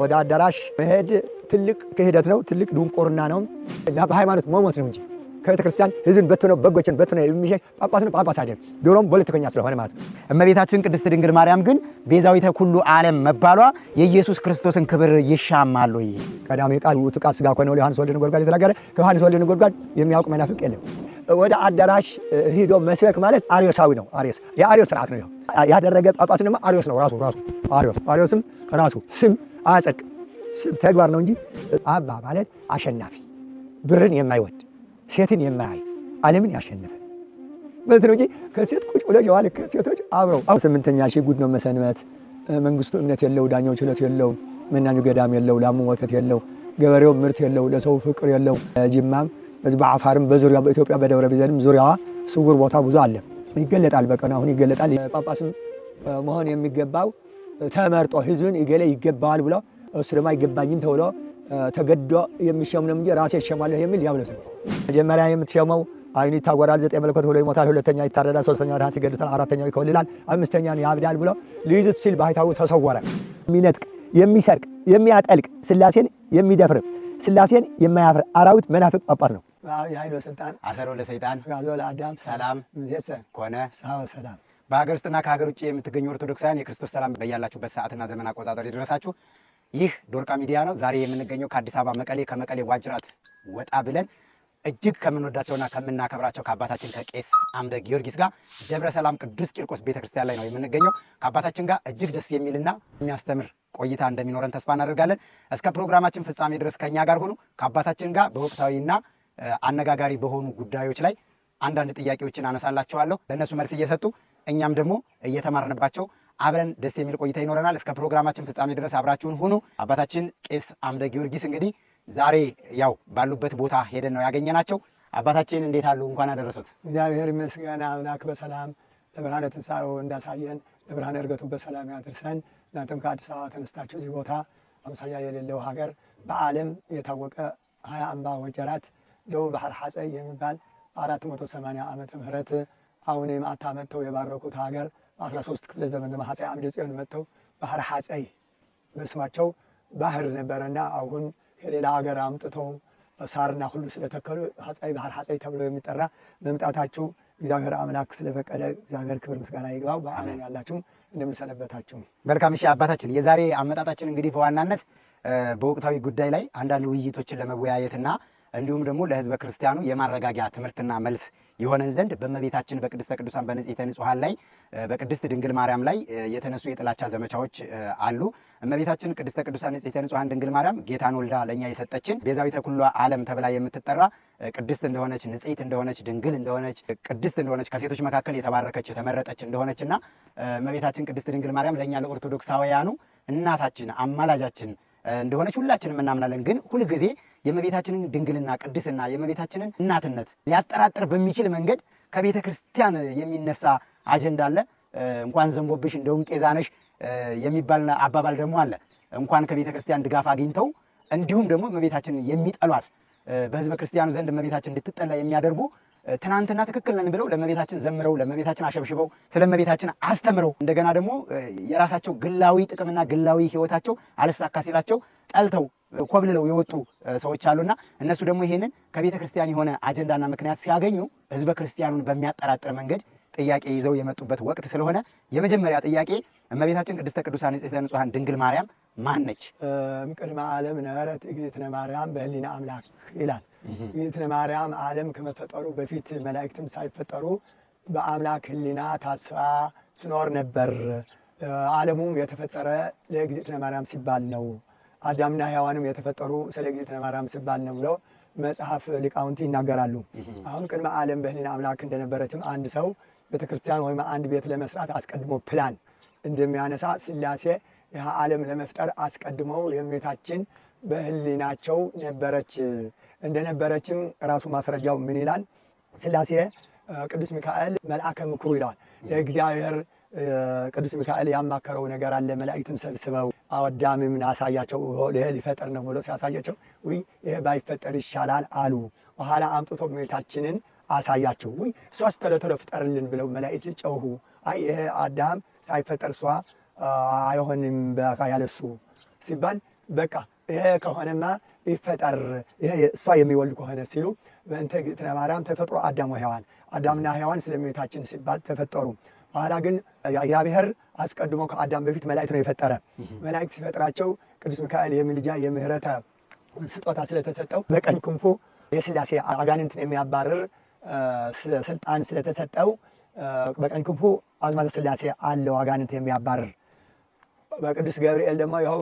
ወደ አዳራሽ መሄድ ትልቅ ክህደት ነው፣ ትልቅ ድንቁርና ነው። በሃይማኖት መሞት ነው እንጂ ከቤተክርስቲያን ህዝብን በትነው በጎችን በትነው የሚሸሽ ጳጳስ ነው። ጳጳስ አይደለም፣ ዶሮም ፖለቲከኛ ስለሆነ ማለት ነው። እመቤታችን ቅድስት ድንግል ማርያም ግን ቤዛዊተ ኩሉ ዓለም መባሏ የኢየሱስ ክርስቶስን ክብር ይሻማል ወይ? ቀዳሜ ቃል ውእቱ ቃል ሥጋ ኮነ ዮሐንስ ወልደ ነጎድጓድ የተናገረ ከዮሐንስ ወልደ ነጎድጓድ የሚያውቅ መናፍቅ የለም። ወደ አዳራሽ ሂዶ መስበክ ማለት አርዮሳዊ ነው። የአርዮስ ስርዓት ነው ያደረገ ጳጳስ ደግሞ አርዮስ ነው። አርዮስም ራሱ ስም አያጸድቅ ስም ተግባር ነው እንጂ አባ ማለት አሸናፊ፣ ብርን የማይወድ ሴትን የማያይ ዓለምን ያሸነፈ ማለት ነው እንጂ ከሴት ቁጭ ብለው የዋለ ከሴቶች አብረው 8ኛ ሺህ ጉድ ነው መሰንበት። መንግስቱ እምነት የለው፣ ዳኛው ችሎት የለው፣ መናኙ ገዳም የለው፣ ላሙ ወተት የለው፣ ገበሬው ምርት የለው፣ ለሰው ፍቅር የለው። ጅማም በዚህ በአፋርም በዙሪያው በኢትዮጵያ በደብረ ቢዘንም ዙሪያዋ ስውር ቦታ ብዙ አለ። ይገለጣል፣ በቀን አሁን ይገለጣል። ጳጳስም መሆን የሚገባው ተመርጦ ህዝብን ይገለ ይገባዋል ብሎ እሱ ደግሞ አይገባኝም ተብሎ ተገዶ የሚሸም ነው እንጂ ራሴ እሸማለሁ የሚል ዲያብሎስ ነው። መጀመሪያ የምትሸመው አይኑ ይታጎራል፣ 9 መለኮት ብሎ ይሞታል፣ 2ኛ ይታረዳል፣ 3ኛ ድሃት ይገድታል፣ 4ኛው ይኮልላል፣ 5ኛ ያብዳል ብሎ ሊይዙት ሲል ባህታዊ ተሰወረ። የሚነጥቅ የሚሰርቅ የሚያጠልቅ ስላሴን የሚደፍር ስላሴን የማያፍር አራዊት መናፍቅ ጳጳስ ነው። የኃይል ስልጣን አሰሮ ለሰይጣን ጋዞ ለአዳም ሰላም ምዘሰ ኮነ ሳው ሰላም። በሀገር ውስጥና ከሀገር ውጭ የምትገኙ ኦርቶዶክሳውያን የክርስቶስ ሰላም በያላችሁበት ሰዓትና ዘመን አቆጣጠር ይድረሳችሁ። ይህ ዶርቃ ሚዲያ ነው። ዛሬ የምንገኘው ከአዲስ አበባ መቀሌ፣ ከመቀሌ ዋጅራት ወጣ ብለን እጅግ ከምንወዳቸውና ከምናከብራቸው ከአባታችን ከቄስ አምደ ጊዮርጊስ ጋር ደብረ ሰላም ቅዱስ ቂርቆስ ቤተክርስቲያን ላይ ነው የምንገኘው። ከአባታችን ጋር እጅግ ደስ የሚልና የሚያስተምር ቆይታ እንደሚኖረን ተስፋ እናደርጋለን። እስከ ፕሮግራማችን ፍጻሜ ድረስ ከኛ ጋር ሆኑ። ከአባታችን ጋር በወቅታዊና አነጋጋሪ በሆኑ ጉዳዮች ላይ አንዳንድ ጥያቄዎችን አነሳላችኋለሁ። ለእነሱ መልስ እየሰጡ እኛም ደግሞ እየተማርንባቸው አብረን ደስ የሚል ቆይታ ይኖረናል። እስከ ፕሮግራማችን ፍጻሜ ድረስ አብራችሁን ሁኑ። አባታችን ቄስ አምደ ጊዮርጊስ እንግዲህ ዛሬ ያው ባሉበት ቦታ ሄደን ነው ያገኘናቸው። አባታችን እንዴት አሉ? እንኳን አደረሱት። እግዚአብሔር ይመስገን። አምላክ በሰላም ለብርሃነ ትንሣኤው እንዳሳየን ለብርሃነ ዕርገቱ በሰላም ያድርሰን። እናንተም ከአዲስ አበባ ተነስታችሁ እዚህ ቦታ አምሳያ የሌለው ሀገር በዓለም የታወቀ 20 አምባ ወጀራት ደቡብ ባህር ሐፀይ የሚባል 480 ዓመተ ምህረት አሁን የማታ መጥተው የባረኩት ሀገር 13 ክፍለ ዘመን ደግሞ ሐፀይ አምደ ጽዮን መጥተው ባህር ሐፀይ በስማቸው ባህር ነበረና አሁን ከሌላ ሀገር አምጥተው ሳርና ሁሉ ስለተከሉ ሐፀይ ባህር ሐፀይ ተብሎ የሚጠራ መምጣታችሁ እግዚአብሔር አምላክ ስለፈቀደ እግዚአብሔር ክብር ምስጋና ይግባው። በዓለም ያላችሁ እንደምንሰነበታችሁ። መልካም። እሺ አባታችን፣ የዛሬ አመጣጣችን እንግዲህ በዋናነት በወቅታዊ ጉዳይ ላይ አንዳንድ ውይይቶችን ለመወያየትና እንዲሁም ደግሞ ለሕዝበ ክርስቲያኑ የማረጋጊያ ትምህርትና መልስ የሆነን ዘንድ በእመቤታችን በቅድስተ ቅዱሳን በንጽሕተ ንጹሐን ላይ በቅድስት ድንግል ማርያም ላይ የተነሱ የጥላቻ ዘመቻዎች አሉ። እመቤታችን ቅድስተ ቅዱሳን ንጽሕተ ንጹሐን ድንግል ማርያም ጌታን ወልዳ ለእኛ የሰጠችን ቤዛዊተ ኩሉ ዓለም ተብላ የምትጠራ ቅድስት እንደሆነች፣ ንጽሕት እንደሆነች፣ ድንግል እንደሆነች፣ ቅድስት እንደሆነች፣ ከሴቶች መካከል የተባረከች የተመረጠች እንደሆነችና እመቤታችን ቅድስት ድንግል ማርያም ለእኛ ለኦርቶዶክሳውያኑ እናታችን አማላጃችን እንደሆነች ሁላችንም እናምናለን። ግን ሁልጊዜ የእመቤታችንን ድንግልና ቅድስና የእመቤታችንን እናትነት ሊያጠራጥር በሚችል መንገድ ከቤተ ክርስቲያን የሚነሳ አጀንዳ አለ። እንኳን ዘንቦብሽ እንደውም ጤዛነሽ የሚባል አባባል ደግሞ አለ። እንኳን ከቤተ ክርስቲያን ድጋፍ አግኝተው እንዲሁም ደግሞ እመቤታችንን የሚጠሏት በሕዝበ ክርስቲያኑ ዘንድ እመቤታችን እንድትጠላ የሚያደርጉ ትናንትና ትክክል ነን ብለው ለእመቤታችን ዘምረው ለእመቤታችን አሸብሽበው ስለ እመቤታችን አስተምረው እንደገና ደግሞ የራሳቸው ግላዊ ጥቅምና ግላዊ ሕይወታቸው አልሳካ ሲላቸው ጠልተው ኮብልለው የወጡ ሰዎች አሉና እነሱ ደግሞ ይሄንን ከቤተ ክርስቲያን የሆነ አጀንዳና ምክንያት ሲያገኙ ሕዝበ ክርስቲያኑን በሚያጠራጥር መንገድ ጥያቄ ይዘው የመጡበት ወቅት ስለሆነ የመጀመሪያ ጥያቄ እመቤታችን ቅድስተ ቅዱሳን ንጽሕተ ንጹሐን ድንግል ማርያም ማን ነች? እምቅድመ ዓለም ነበረት እግዝእትነ ማርያም በህሊና አምላክ ይላል። እግዝእትነ ማርያም ዓለም ከመፈጠሩ በፊት መላእክትም ሳይፈጠሩ በአምላክ ህሊና ታስባ ትኖር ነበር። ዓለሙም የተፈጠረ ለእግዝእትነ ማርያም ሲባል ነው። አዳምና ሔዋንም የተፈጠሩ ስለ እግዝእትነ ማርያም ሲባል ነው ብለው መጽሐፍ ሊቃውንት ይናገራሉ። አሁን ቅድመ ዓለም በህሊና አምላክ እንደነበረችም አንድ ሰው ቤተክርስቲያን ወይም አንድ ቤት ለመስራት አስቀድሞ ፕላን እንደሚያነሳ ስላሴ ይህ ዓለም ለመፍጠር አስቀድመው የእመቤታችን በህሊናቸው ነበረች። እንደነበረችም ራሱ ማስረጃው ምን ይላል? ስላሴ ቅዱስ ሚካኤል መልአከ ምክሩ ይለዋል። የእግዚአብሔር ቅዱስ ሚካኤል ያማከረው ነገር አለ። መላእክትን ሰብስበው አዳምም አሳያቸው ይሄ ሊፈጠር ነው ብሎ ሲያሳያቸው ውይ ይሄ ባይፈጠር ይሻላል አሉ። በኋላ አምጥቶ እመቤታችንን አሳያቸው። ውይ እሷስ ቶሎ ቶሎ ፍጠርልን ብለው መላእክት ጨውሁ። አይ ይሄ አዳም ሳይፈጠር እሷ አይሆንም ያለሱ ሲባል በቃ ይሄ ከሆነማ ይፈጠር ይሄ እሷ የሚወልድ ከሆነ ሲሉ በእንተ ግዝእትነ ማርያም ተፈጥሮ አዳም ወሔዋን አዳምና ሔዋን ስለእመቤታችን ሲባል ተፈጠሩ። በኋላ ግን እግዚአብሔር አስቀድሞ ከአዳም በፊት መላእክት ነው የፈጠረ። መላእክት ሲፈጥራቸው ቅዱስ ሚካኤል የምልጃ የምህረተ ስጦታ ስለተሰጠው በቀኝ ክንፉ የሥላሴ አጋንንትን የሚያባርር ስልጣን ስለተሰጠው በቀኝ ክንፉ አዝማደ ሥላሴ አለው አጋንንት የሚያባርር። በቅዱስ ገብርኤል ደግሞ ይኸው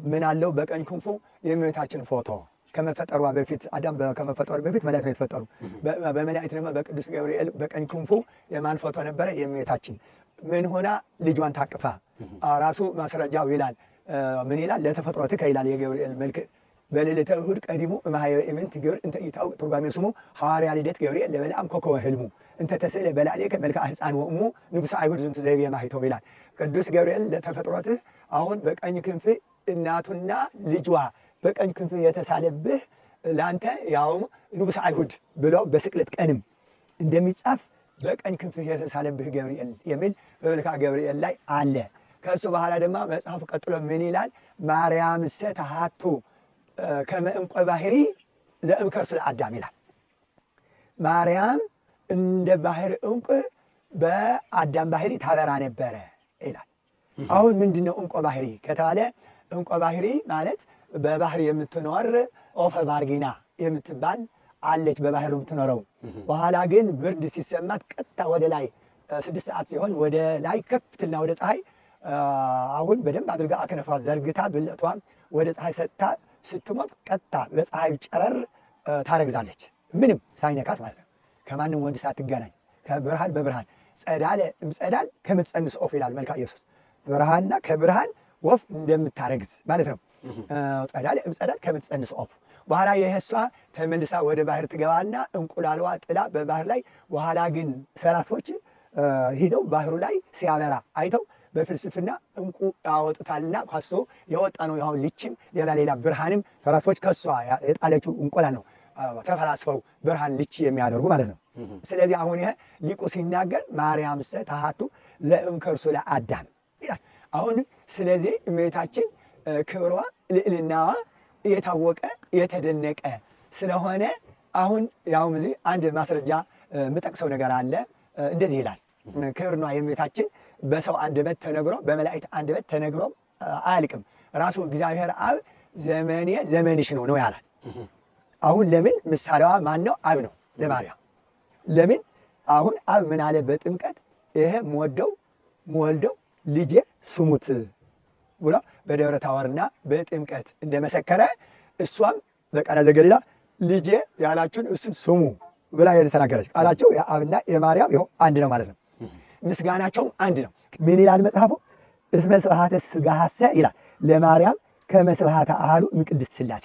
ምን አለው? በቀኝ ክንፉ የእመቤታችን ፎቶ ከመፈጠሯ በፊት አዳም ከመፈጠሩ በፊት መላእክት ነው የተፈጠሩ። በመላእክት ደግሞ በቅዱስ ገብርኤል በቀኝ ክንፉ የማን ፎቶ ነበረ? የእመቤታችን ምን ሆና ልጇን ታቅፋ ራሱ ማስረጃው ይላል። ምን ይላል? ለተፈጥሮትከ ይላል የገብርኤል መልክ በሌሊተ እሑድ ቀዲሙ እምኀበ ኢምንት ግብር እንተ ኢታውቅ ትርጓሜ ስሙ ሐዋርያ ልደት ገብርኤል ለበልዓም ኮከበ ሕልሙ እንተ ተስእለ በላዕሌከ መልክዐ ሕፃን ወእሙ ንጉሠ አይሁድ ዝንቱ ዘይቤ ማኅተው ይላል። ቅዱስ ገብርኤል ለተፈጥሮትህ አሁን በቀኝ ክንፍ እናቱና ልጇ በቀኝ ክንፍ የተሳለብህ ለአንተ ያውም ንጉሠ አይሁድ ብሎ በስቅለት ቀንም እንደሚጻፍ በቀኝ ክንፍ የተሳለብህ ገብርኤል የሚል በመልክዐ ገብርኤል ላይ አለ። ከእሱ በኋላ ደግሞ መጽሐፉ ቀጥሎ ምን ይላል? ማርያምሰ ተሃቱ ከመ ዕንቈ ባሕሪ ለእምከርሱ ለአዳም ይላል። ማርያም እንደ ባህር ዕንቁ በአዳም ባህሪ ታበራ ነበረ ይላል። አሁን ምንድን ነው ዕንቆ ባህሪ ከተባለ ዕንቆ ባህሪ ማለት በባህር የምትኖር ኦፈ ባርጊና የምትባል አለች፣ በባህር የምትኖረው። በኋላ ግን ብርድ ሲሰማት ቀጥታ ወደ ላይ 6 ሰዓት ሲሆን ወደ ላይ ከፍትና ወደ ፀሐይ አሁን በደንብ አድርጋ አክነፏ ዘርግታ ብልቷን ወደ ፀሐይ ሰጥታ ስትሞት ቀጥታ በፀሐይ ጨረር ታረግዛለች፣ ምንም ሳይነካት ማለት ነው። ከማንም ወንድ ሳትገናኝ ከብርሃን በብርሃን ጸዳለ እምጸዳል ከምትጸንስ ኦፍ ይላል መልክዐ ኢየሱስ። ብርሃንና ከብርሃን ወፍ እንደምታረግዝ ማለት ነው። ጸዳለ እምጸዳል ከምትጸንስ ኦፍ። በኋላ የእሷ ተመልሳ ወደ ባህር ትገባና እንቁላልዋ ጥላ በባህር ላይ። በኋላ ግን ፈላስፎች ሂደው ባህሩ ላይ ሲያበራ አይተው በፍልስፍና እንቁ ያወጡታልና ከሱ የወጣ ነው። ያው ልችም ሌላ ብርሃንም ፈላስፎች ከሷ የጣለችው እንቁላል ነው ተፈላስፈው ብርሃን ልች የሚያደርጉ ማለት ነው። ስለዚህ አሁን ይሄ ሊቁ ሲናገር ማርያምሰ ተሃቱ ለእምከርሱ ለአዳም ይላል። አሁን ስለዚህ እመቤታችን ክብሯ ልዕልናዋ የታወቀ የተደነቀ ስለሆነ አሁን ያው እዚህ አንድ ማስረጃ የምጠቅሰው ነገር አለ። እንደዚህ ይላል። ክብርና የእመቤታችን በሰው አንደበት ተነግሮ በመላእክት አንደበት ተነግሮ አያልቅም። ራሱ እግዚአብሔር አብ ዘመኔ ዘመንሽ ነው ያላል። አሁን ለምን ምሳሌዋ ማን ነው? አብ ነው ለማርያም። ለምን አሁን አብ ምን አለ በጥምቀት ይሄ መወልደው ልጄ ስሙት ብሎ በደብረ ታቦርና በጥምቀት እንደመሰከረ እሷም በቃና ዘገሊላ ልጄ ያላችሁን እሱን ስሙ ብላ የተናገረች ቃላቸው የአብና የማርያም ይኸው አንድ ነው ማለት ነው። ምስጋናቸውም አንድ ነው። ምን ይላል መጽሐፉ? እስመ ስብሐተ ሥጋሃሰ ይላል ለማርያም ከመ ስብሐተ አሐዱ እምቅድስት ሥላሴ።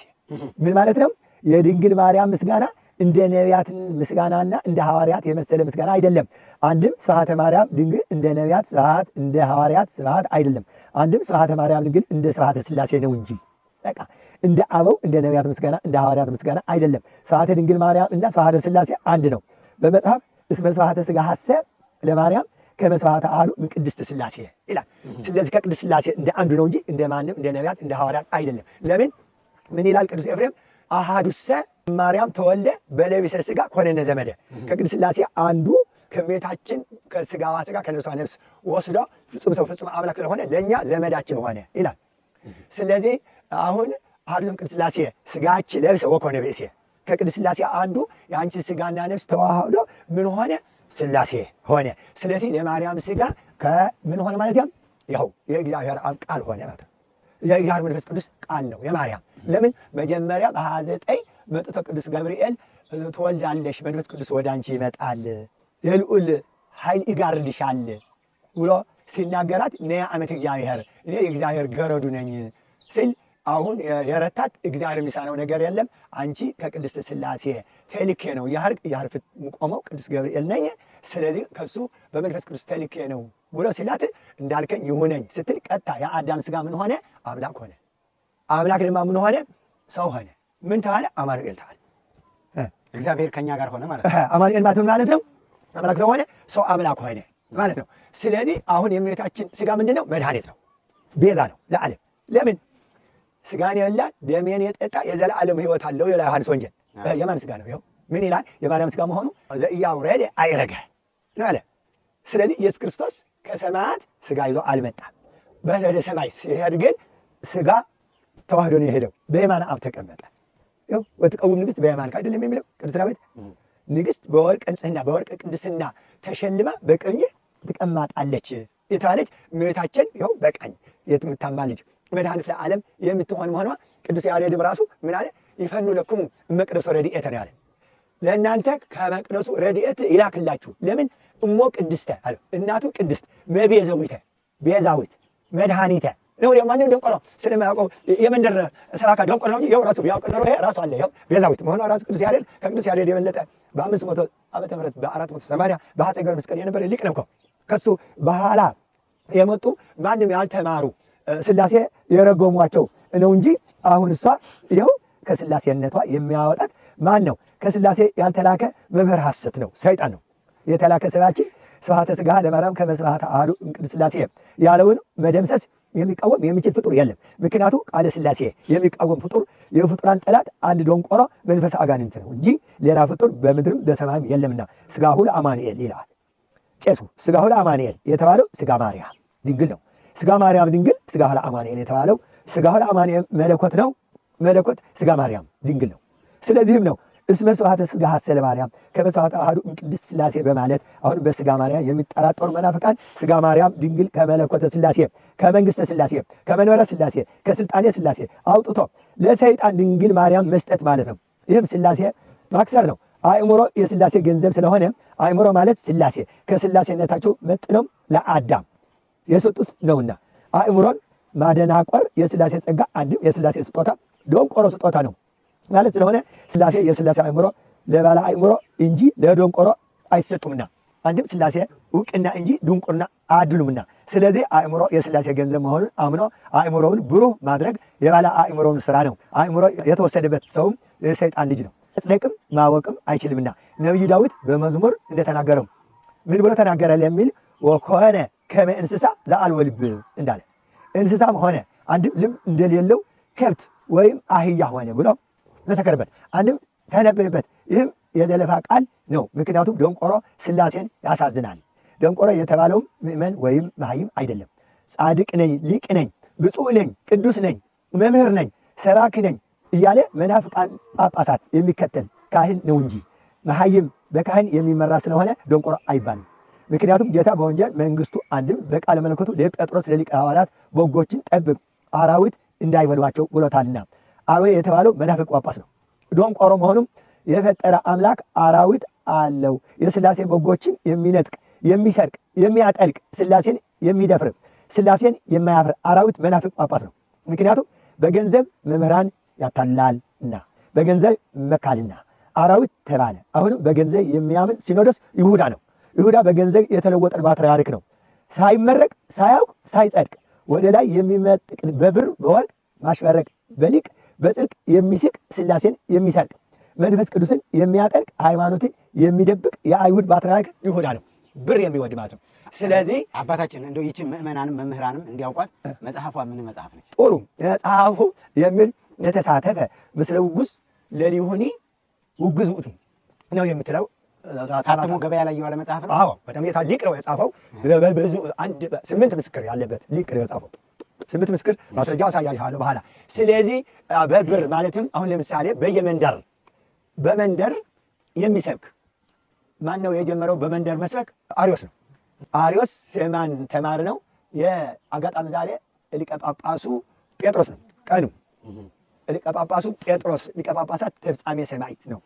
ምን ማለት ነው? የድንግል ማርያም ምስጋና እንደ ነቢያት ምስጋናና እንደ ሐዋርያት የመሰለ ምስጋና አይደለም። አንድም ስብሐተ ማርያም ድንግል እንደ ነቢያት ስብሐት እንደ ሐዋርያት ስብሐት አይደለም። አንድም ስብሐተ ማርያም ድንግል እንደ ስብሐተ ሥላሴ ነው እንጂ በቃ እንደ አበው እንደ ነቢያት ምስጋና እንደ ሐዋርያት ምስጋና አይደለም። ስብሐተ ድንግል ማርያም እና ስብሐተ ሥላሴ አንድ ነው። በመጽሐፍ እስመ ስብሐተ ሥጋሃሰ ለማርያም ከመ ስብሐተ አሐዱ እምቅድስት ሥላሴ ይላል። ስለዚህ ከቅድስት ሥላሴ እንደ አንዱ ነው እንጂ እንደ ማንም እንደ ነቢያት እንደ ሐዋርያት አይደለም። ለምን ምን ይላል ቅዱስ ኤፍሬም? አሐዱሰ ማርያም ተወልደ በለቢሰ ሥጋ ኮነነ ዘመደ። ከቅድስት ሥላሴ አንዱ ከቤታችን ከሥጋዋ ሥጋ ከነፍሷ ነፍስ ወስዶ ፍጹም ሰው ፍጹም አምላክ ስለሆነ ለእኛ ዘመዳችን ሆነ ይላል። ስለዚህ አሁን አሐዱሰ ቅድስት ሥላሴ ሥጋች ለብሰ ወኮነ ብእሴ። ከቅድስት ሥላሴ አንዱ የአንቺ ሥጋና ነፍስ ተዋህዶ ምን ሆነ? ሥላሴ ሆነ። ስለዚህ ለማርያም ሥጋ ከምን ሆነ ማለት ያው የእግዚአብሔር አብ ቃል ሆነ ማለት ነው። የእግዚአብሔር መንፈስ ቅዱስ ቃል ነው የማርያም። ለምን መጀመሪያ በ29 መጥቶ ቅዱስ ገብርኤል ትወልዳለሽ፣ መንፈስ ቅዱስ ወደ አንቺ ይመጣል፣ የልዑል ኃይል ይጋርድሻል ብሎ ሲናገራት ነያ ዓመት እግዚአብሔር እኔ የእግዚአብሔር ገረዱ ነኝ ሲል አሁን የረታት እግዚአብሔር የሚሳነው ነገር የለም። አንቺ ከቅድስት ሥላሴ ተልኬ ነው ያርፍ ቆመው ቅዱስ ገብርኤል ነኝ። ስለዚህ ከሱ በመንፈስ ቅዱስ ተልኬ ነው ብሎ ሲላት እንዳልከኝ ይሁነኝ ስትል ቀጥታ የአዳም ሥጋ ምን ሆነ? አምላክ ሆነ። አምላክ ድማ ምን ሆነ? ሰው ሆነ። ምን ተባለ? አማኑኤል ተባለ። እግዚአብሔር ከኛ ጋር ሆነ ማለት ነው። አማኑኤል ማለት ምን ማለት ነው? አምላክ ሰው ሆነ፣ ሰው አምላክ ሆነ ማለት ነው። ስለዚህ አሁን የእመቤታችን ሥጋ ምንድን ነው? መድኃኒት ነው፣ ቤዛ ነው ለዓለም። ለምን ስጋን የበላ ደሜን የጠጣ የዘላለም ሕይወት አለው ይላል ዮሐንስ ወንጌል። የማን ስጋ ነው? ይኸው ምን ይላል? የማርያም ስጋ መሆኑ ዘኢያውረደ አይረገ ነው አለ። ስለዚህ ኢየሱስ ክርስቶስ ከሰማያት ስጋ ይዞ አልመጣም። ወደ ሰማይ ሲሄድ ግን ስጋ ተዋህዶ ነው የሄደው። በየማነ አብ ተቀመጠ። ይኸው ወትቀውም ንግሥት በየማንከ አይደለም የሚለው ቅዱስ ዳዊት። ንግሥት በወርቅ ንጽሕና በወርቅ ቅድስና ተሸልማ በቀኝህ ትቀማጣለች የተባለች እመቤታችን ይኸው በቀኝ የምታማልድ መድኃኒት ለዓለም የምትሆን መሆኗ ቅዱስ ያሬድም ራሱ ምን አለ? ይፈኑ ለክሙ እመቅደሱ ረድኤተ ነው ያለ። ለእናንተ ከመቅደሱ ረድኤት ይላክላችሁ። ለምን? እሞ ቅድስተ አለ። እናቱ ቅድስት መቤዛዊተ ቤዛዊት መድኃኒተ ነው። ማንም ደንቆሮ ስለማያውቀው የመንደር ሰባካ ደንቆሮ ነው እንጂ ይኸው ራሱ ቢያውቅ ኖሮ ይሄ ራሱ አለ። ይኸው ቤዛዊት መሆኗ ራሱ ቅዱስ ያሬድ ከቅዱስ ያሬድ የበለጠ በ500 ዓመተ ምህረት በ480 በአፄ ገብረ መስቀል የነበረ ሊቅ ነው እኮ። ከሱ በኋላ የመጡ ማንም ያልተማሩ ሥላሴ የረገሟቸው ነው እንጂ አሁን እሷ ይኸው ከሥላሴነቷ የሚያወጣት ማን ነው? ከሥላሴ ያልተላከ መምህር ሐሰት ነው፣ ሰይጣን ነው። የተላከ ሰባኪ ስብሐተ ሥጋ ለማርያም ከመ ስብሐተ አሐዱ እምቅድስት ሥላሴ ያለውን መደምሰስ የሚቃወም የሚችል ፍጡር የለም። ምክንያቱ ቃለ ሥላሴ የሚቃወም ፍጡር የፍጡራን ጠላት አንድ ደንቆሮ መንፈስ አጋንንት ነው እንጂ ሌላ ፍጡር በምድርም በሰማይም የለምና ሥጋሁ ለአማኑኤል ይለዋል ቄሱ። ሥጋሁ ለአማኑኤል የተባለው ሥጋ ማርያም ድንግል ነው። ሥጋ ማርያም ድንግል፣ ሥጋሁ ለአማኑኤል የተባለው ሥጋሁ ለአማኑኤል መለኮት ነው። መለኮት ሥጋ ማርያም ድንግል ነው። ስለዚህም ነው እስመ ስብሐተ ሥጋ ሐሰለ ማርያም ከመ ስብሐተ አሐዱ እምቅድስት ሥላሴ በማለት አሁን በሥጋ ማርያም የሚጠራጠሩ መናፍቃን ሥጋ ማርያም ድንግል ከመለኮተ ሥላሴ ከመንግሥተ ሥላሴ ከመንበረ ሥላሴ ከሥልጣኔ ሥላሴ አውጥቶ ለሰይጣን ድንግል ማርያም መስጠት ማለት ነው። ይህም ሥላሴ ማክሰር ነው። አእምሮ የሥላሴ ገንዘብ ስለሆነ አእምሮ ማለት ሥላሴ ከሥላሴነታቸው መጥነው ለአዳም የሰጡት ነውና አእምሮን ማደናቆር የሥላሴ ጸጋ አንድም የሥላሴ ስጦታ ደንቆሮ ስጦታ ነው ማለት ስለሆነ ሥላሴ የሥላሴ አእምሮ ለባለ አእምሮ እንጂ ለደንቆሮ አይሰጡምና አንድም ሥላሴ እውቅና እንጂ ድንቁርና አያድሉምና፣ ስለዚህ አእምሮ የሥላሴ ገንዘብ መሆኑን አምኖ አእምሮውን ብሩህ ማድረግ የባለ አእምሮውን ስራ ነው። አእምሮ የተወሰደበት ሰውም የሰይጣን ልጅ ነው፣ መጽደቅም ማወቅም አይችልምና ነቢዩ ዳዊት በመዝሙር እንደተናገረው ምን ብሎ ተናገረ ለሚል ወኮነ ከመ እንስሳ ዘአልቦ ልብ እንዳለ እንስሳም ሆነ አንድም ልብ እንደሌለው ከብት ወይም አህያ ሆነ ብሎ መሰከረበት። አንድም ተነበየበት። ይህም የዘለፋ ቃል ነው። ምክንያቱም ደንቆሮ ሥላሴን ያሳዝናል። ደንቆሮ የተባለውም ምእመን ወይም መሃይም አይደለም። ጻድቅ ነኝ፣ ሊቅ ነኝ፣ ብፁዕ ነኝ፣ ቅዱስ ነኝ፣ መምህር ነኝ፣ ሰባኪ ነኝ እያለ መናፍቃን ጳጳሳት የሚከተል ካህን ነው እንጂ መሃይም በካህን የሚመራ ስለሆነ ደንቆሮ አይባልም። ምክንያቱም ጌታ በወንጌል መንግሥቱ አንድም በቃለ መለኮቱ ለጴጥሮስ ለሊቀ ሐዋርያት በጎችን ጠብቅ አራዊት እንዳይበሏቸው ብሎታልና። አርዌ የተባለው መናፍቅ ጳጳስ ነው። ደንቆሮ መሆኑም የፈጠረ አምላክ አራዊት አለው። የሥላሴ በጎችን የሚነጥቅ የሚሰርቅ የሚያጠልቅ ሥላሴን የሚደፍር ሥላሴን የማያፍር አራዊት መናፍቅ ጳጳስ ነው። ምክንያቱም በገንዘብ መምህራን ያታላልና በገንዘብ መካልና አራዊት ተባለ። አሁንም በገንዘብ የሚያምን ሲኖዶስ ይሁዳ ነው። ይሁዳ በገንዘብ የተለወጠ ፓትርያርክ ነው። ሳይመረቅ ሳያውቅ ሳይጸድቅ ወደ ላይ የሚመጥቅ በብር በወርቅ ማሽበረቅ በሊቅ በጽድቅ የሚስቅ ሥላሴን የሚሰርቅ መንፈስ ቅዱስን የሚያጠልቅ ሃይማኖትን የሚደብቅ የአይሁድ ፓትርያርክ ይሁዳ ነው። ብር የሚወድ ማለት ነው። ስለዚህ አባታችን እንደው ይቺ ምእመናንም መምህራንም እንዲያውቋት መጽሐፏ ምን መጽሐፍ ነች? ጥሩ መጽሐፉ የሚል የተሳተፈ ምስለ ውጉዝ ለሊሁኒ ውጉዝ ውእቱ ነው የምትለው ታትሞ ገበያ ላይ የዋለ መጽሐፍ ነው። አዎ በጣም ሊቅ ነው የጻፈው። ብዙ 8 ምስክር ያለበት ሊቅ ነው የጻፈው። 8 ምስክር ማስረጃ አሳያለሁ በኋላ። ስለዚህ በብር ማለትም አሁን ለምሳሌ በመንደር የሚሰብክ ማን ነው የጀመረው? በመንደር መስበክ አርዮስ ነው። አርዮስ ማን ተማር ነው? የአጋጣሚ ዛሬ ሊቀ ጳጳሱ ጴጥሮስ ነው። ቀኑ ሊቀ ጳጳሱ ጴጥሮስ ሊቀ ጳጳሳት ተፍጻሜ ሰማዕት ነው።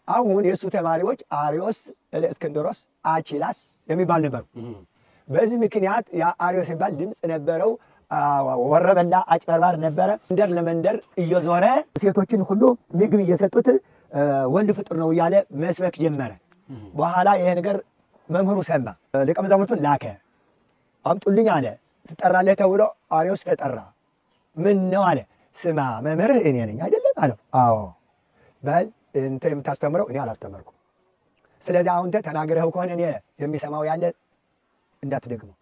አሁን የእሱ ተማሪዎች አርዮስ፣ እለእስክንድሮስ፣ አቺላስ የሚባል ነበሩ። በዚህ ምክንያት የአርዮስ የሚባል ድምፅ ነበረው። ወረበላ አጭበርባር ነበረ። መንደር ለመንደር እየዞረ ሴቶችን ሁሉ ምግብ እየሰጡት ወንድ ፍጡር ነው እያለ መስበክ ጀመረ። በኋላ ይሄ ነገር መምህሩ ሰማ። ደቀ መዛሙርቱን ላከ። አምጡልኝ አለ። ትጠራለህ ተብሎ አርዮስ ተጠራ። ምን ነው አለ። ስማ መምህርህ እኔ ነኝ አይደለም አለው። አዎ በል እንተ የምታስተምረው እኔ አላስተምርኩም። ስለዚህ አሁን ተናገረኸው ከሆነ እኔ የሚሰማው ያለ እንዳትደግመው፣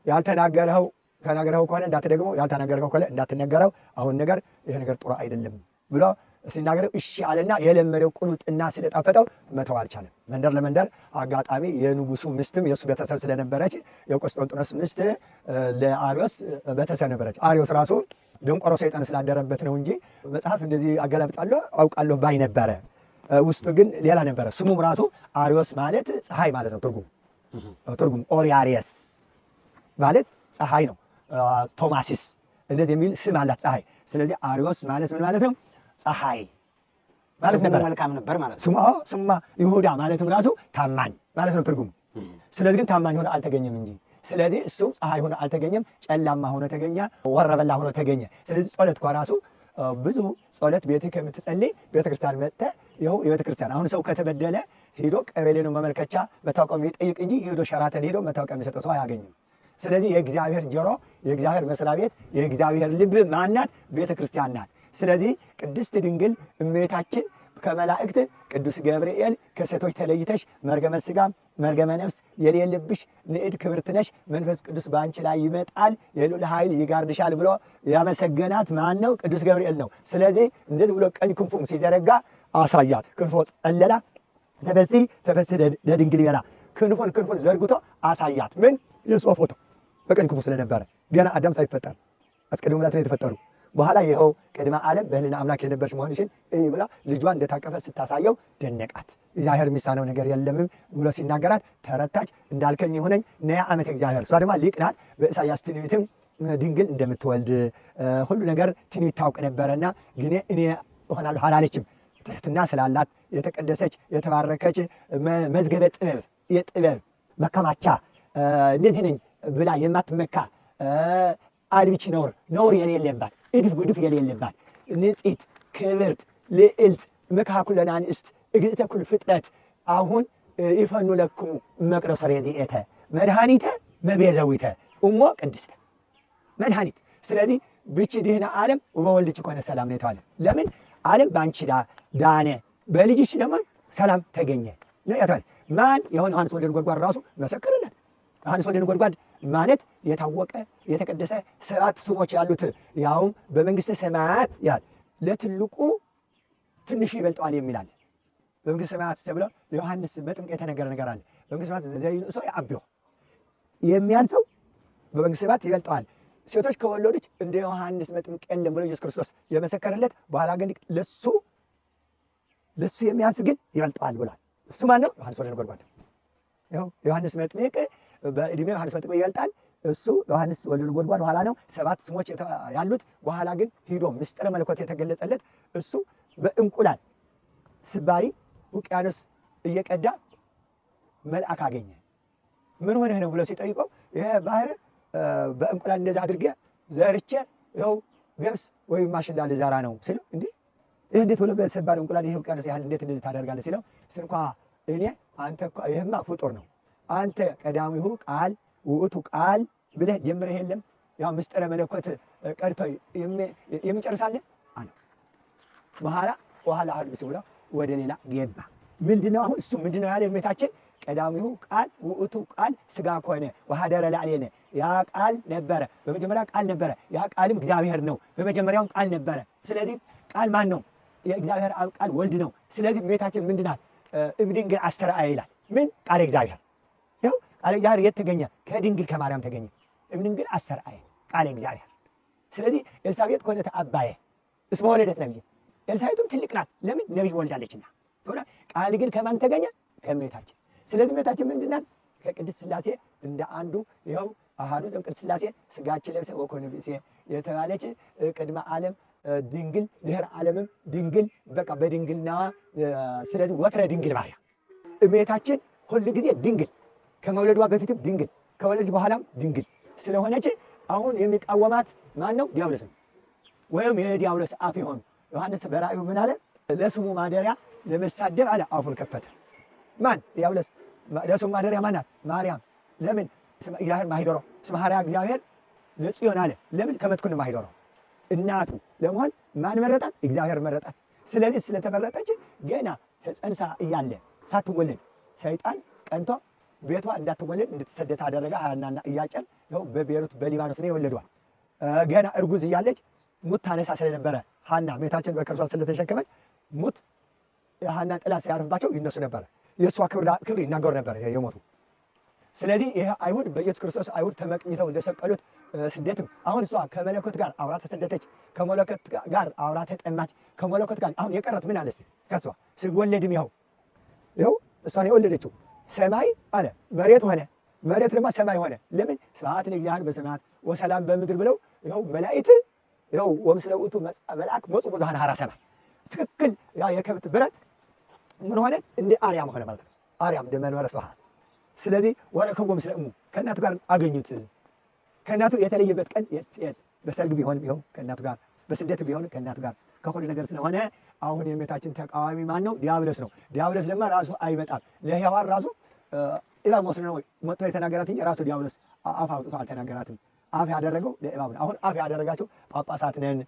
ያልተናገረኸው ተናገረው ከሆነ እንዳትደግመው፣ ያልተናገረው ከሆነ እንዳትነገረው፣ አሁን ነገር ይሄ ነገር ጥሩ አይደለም ብሎ ሲናገረው እሺ አለና የለመደው ቁሉጥና ስለጣፈጠው መተው አልቻለም። መንደር ለመንደር አጋጣሚ የንጉሱ ምስትም የእሱ ቤተሰብ ስለነበረች የቆስጠንጢኖስ ምስት ለአርዮስ ቤተሰብ ነበረች። አርዮስ ራሱ ደንቆሮ ሰይጣን ስላደረበት ነው እንጂ መጽሐፍ እንደዚህ አገላብጣለሁ አውቃለሁ ባይ ነበረ። ውስጡ ግን ሌላ ነበረ። ስሙም ራሱ አርዮስ ማለት ፀሐይ ማለት ነው። ትርጉም ኦሪያሪየስ ማለት ፀሐይ ነው። ቶማሲስ እንደዚህ የሚል ስም አላት ፀሐይ። ስለዚህ አርዮስ ማለት ምን ማለት ነው? ፀሐይ ማለት ነበር። መልካም ነበር ማለት ነው። ስማ ይሁዳ ማለትም ራሱ ታማኝ ማለት ነው ትርጉሙ። ስለዚህ ግን ታማኝ ሆነ አልተገኘም እንጂ። ስለዚህ እሱ ፀሐይ ሆነ አልተገኘም፣ ጨላማ ሆኖ ተገኘ፣ ወረበላ ሆኖ ተገኘ። ስለዚህ ጸሎት እኮ ራሱ ብዙ ጸሎት ቤት ከምትጸልይ ቤተክርስቲያን መጥተህ ይኸው የቤተክርስቲያን አሁን ሰው ከተበደለ ሄዶ ቀበሌ ነው መመልከቻ መታወቂያ የሚጠይቅ እንጂ ሄዶ ሸራተን ሄዶ መታወቂያ የሚሰጠው ሰው አያገኝም። ስለዚህ የእግዚአብሔር ጆሮ፣ የእግዚአብሔር መስሪያ ቤት፣ የእግዚአብሔር ልብ ማናት? ቤተክርስቲያን ናት። ስለዚህ ቅድስት ድንግል እመቤታችን ከመላእክት ቅዱስ ገብርኤል ከሴቶች ተለይተሽ መርገመ ሥጋ መርገመ ነፍስ የሌለብሽ ንዕድ ክብርት ነሽ፣ መንፈስ ቅዱስ በአንቺ ላይ ይመጣል፣ የልዑል ኃይል ይጋርድሻል ብሎ ያመሰገናት ማን ነው? ቅዱስ ገብርኤል ነው። ስለዚህ እንደዚህ ብሎ ቀኝ ክንፉን ሲዘረጋ አሳያት። ክንፎ ጸለላ ተፈሥሒ ለድንግል ይበላ። ክንፉን ዘርግቶ አሳያት። ምን? የእሷ ፎቶ በቀኝ ክንፉ ስለነበረ ገና አዳም ሳይፈጠር አስቀድሞ ነው የተፈጠሩ። በኋላ ይኸው ቅድመ ዓለም በሕሊና አምላክ የነበርሽ መሆንሽን እይ ብላ ልጇን እንደታቀፈ ስታሳየው ደነቃት። እግዚአብሔር የሚሳነው ነገር የለምም ብሎ ሲናገራት ተረታች። እንዳልከኝ ይሁነኝ ነያ ዓመት እግዚአብሔር። እሷ ደግሞ ሊቅ ናት። በኢሳይያስ ትንቢትም ድንግል እንደምትወልድ ሁሉ ነገር ትንቢት ታውቅ ነበረና ግን እኔ እሆናለሁ አላለችም። ትሕትና ስላላት የተቀደሰች የተባረከች መዝገበ ጥበብ የጥበብ መከማቻ እንደዚህ ነኝ ብላ የማትመካ አድብቺ ነውር የሌለባት እድፍ ጉድፍ የሌለባት ንጽሕት ክብርት ልዕልት መካኩለነ አንስት እግዝእተ ኩሉ ፍጥረት አሁን ይፈኑ ለክሙ መቅደሰ ረድኤተ መድኃኒተ መቤዘዊተ እሞ ቅድስተ መድኃኒት። ስለዚህ ብቺ ድህነ ዓለም ወበወልድኪ ኮነ ሰላም ነው የተባለ። ለምን ዓለም በአንቺ ዳነ፣ በልጅሽ ደግሞ ሰላም ተገኘ ነው የተባለ። ማን? የሆነ ዮሐንስ ወልደ ነጎድጓድ ራሱ መሰከረለት። ዮሐንስ ወልደ ነጎድጓድ ማለት የታወቀ የተቀደሰ 7 ስሞች ያሉት ያውም በመንግስተ ሰማያት ያል ለትልቁ ትንሹ ይበልጠዋል የሚላል። በመንግስተ ሰማያት ተብሎ ለዮሐንስ መጥምቅ የተነገረ ነገር አለ። በመንግስተ ሰማያት ዘይንእሶ ያአብዮ የሚያንሰው በመንግስተ ሰማያት ይበልጠዋል። ሴቶች ከወለዶች እንደ ዮሐንስ መጥምቅ የለም ብሎ ኢየሱስ ክርስቶስ የመሰከረለት፣ በኋላ ግን ለሱ የሚያንስ ግን ይበልጠዋል ብሏል። እሱ ማን ነው? ዮሐንስ ወልደ ነጎድጓድ። ይኸው ዮሐንስ መጥምቅ በዕድሜው ዮሐንስ መጥምቅ ይበልጣል። እሱ ዮሐንስ ወልደ ነጎድጓድ በኋላ ነው 7 ስሞች ያሉት። በኋላ ግን ሂዶ ምስጢረ መለኮት የተገለጸለት እሱ በእንቁላል ስባሪ ውቅያኖስ እየቀዳ መልአክ አገኘ። ምን ሆነህ ነው ብሎ ሲጠይቀው ይሄ ባህር በእንቁላል እንደዛ አድርጌ ዘርቼ ይኸው ገብስ ወይም ማሽላ ልዘራ ነው ሲለው፣ እንዴ ይህ እንዴት ብሎ በሰባሪ እንቁላል ይሄ ውቅያኖስ ያህል እንዴት እንደዚህ ታደርጋለህ ሲለው፣ ስንኳ እኔ አንተ ይህማ ፍጡር ነው አንተ ቀዳሚሁ ቃል ውእቱ ቃል ብለህ ጀምረህ የለም ያው ምስጢረ መለኮት ቀድቶ የሚጨርሳለ አለ። በኋላ አድብስ ብሎ ወደ ሌላ ገባ። ምንድነው አሁን እሱ ምንድነው ያለ? እመቤታችን ቀዳሚሁ ቃል ውእቱ ቃል ሥጋ ኮነ ወኀደረ ላዕሌነ። ያ ቃል ነበረ፣ በመጀመሪያ ቃል ነበረ፣ ያ ቃልም እግዚአብሔር ነው፣ በመጀመሪያውም ቃል ነበረ። ስለዚህ ቃል ማን ነው? የእግዚአብሔር አብ ቃል ወልድ ነው። ስለዚህ እመቤታችን ምንድናት? እምድንግል አስተርአየ ይላል። ምን? ቃል እግዚአብሔር። ይኸው ቃል እግዚአብሔር የት ተገኘ? ከድንግል ከማርያም ተገኘ። እምድንግል አስተርአየ ቃል እግዚአብሔር። ስለዚህ ኤልሳቤጥ ኮነት አባየ እስመ ወለደት ነቢይ። ኤልሳቤጥም ትልቅ ናት። ለምን? ነቢይ ወልዳለችና። ቃል ግን ከማን ተገኘ? ከእመቤታችን። ስለዚህ እመቤታችን ምንድናት? ከቅድስት ሥላሴ እንደ አንዱ ይኸው አሐዱ ዘእምቅድስት ሥላሴ ሥጋችን ለብሰ ወኮነ ብእሴ የተባለች ቅድመ ዓለም ድንግል ድኅረ ዓለምም ድንግል በቃ በድንግልናዋ። ስለዚህ ወትረ ድንግል ማርያም እመቤታችን ሁል ጊዜ ድንግል፣ ከመውለዷ በፊትም ድንግል፣ ከወለደች በኋላም ድንግል ስለሆነች አሁን የሚቃወማት ማን ነው? ዲያብሎስ ነው፣ ወይም የዲያብሎስ አፍ የሆኑ ዮሐንስ በራእዩ ምን አለ? ለስሙ ማደሪያ ለመሳደብ አለ አፉን ከፈተ። ማን? ዲያብሎስ። ለስሙ ማደሪያ ማናት? ማርያም። ለምን? ስመ እግዚአብሔር ማሂደሮ ስመ ሐረያ እግዚአብሔር ለጽዮን አለ። ለምን? ከመትኩን ማሂደሮ እናቱ ለመሆን ማን መረጣት? እግዚአብሔር መረጣት። ስለዚህ ስለተመረጠች ገና ተጸንሳ እያለ ሳትወለድ ሰይጣን ቀንቶ ቤቷ እንዳትወለድ እንድትሰደድ አደረገ። ሐናና ኢያቄም ይኸው በቤሩት በሊባኖስ ነው የወለዷል። ገና እርጉዝ እያለች ሙት ታነሳ ስለነበረ ሐና ቤታችን በከርሷ ስለተሸከመች ሙት የሐና ጥላ ሲያርፍባቸው ይነሱ ነበረ። የእሷ ክብር ይናገሩ ነበረ የሞቱ። ስለዚህ ይሄ አይሁድ በኢየሱስ ክርስቶስ አይሁድ ተመቅኝተው እንደሰቀሉት ስደትም አሁን እሷ ከመለኮት ጋር አብራ ተሰደተች፣ ከመለኮት ጋር አብራ ተጠማች። ከመለኮት ጋር አሁን የቀረት ምን አለስ ከሷ ሲወለድም ይኸው እሷን የወለደችው ሰማይ አለ መሬት ሆነ፣ መሬት ደግሞ ሰማይ ሆነ። ለምን ስብሐት ለእግዚአብሔር በሰማያት ወሰላም በምድር ብለው ይኸው መላእክት ይኸው ወምስለ ውእቱ መልአክ መጹ ብዙኃን ሀራ ሰማይ። ትክክል ያ የከብት ብረት ምን ሆነ? እንደ አርያም ሆነ ማለት ነው። አርያም እንደ መንበረ ስብሐት። ስለዚህ ወረከቦ ምስለ እሙ ከእናቱ ጋር አገኙት። ከእናቱ የተለየበት ቀን በሰርግ ቢሆን ይኸው ከእናቱ ጋር፣ በስደት ቢሆን ከእናቱ ጋር ከሁሉ ነገር ስለሆነ አሁን የእመቤታችን ተቃዋሚ ማን ነው? ዲያብሎስ ነው። ዲያብሎስ ደግሞ ራሱ አይመጣም። ለሔዋን ራሱ እባብ መስሎ ነው መጥቶ የተናገራት እንጂ ራሱ ዲያብሎስ አፍ አውጥቶ አልተናገራትም። አፍ ያደረገው ለእባብ ነው። አሁን አፍ ያደረጋቸው ጳጳሳት ነን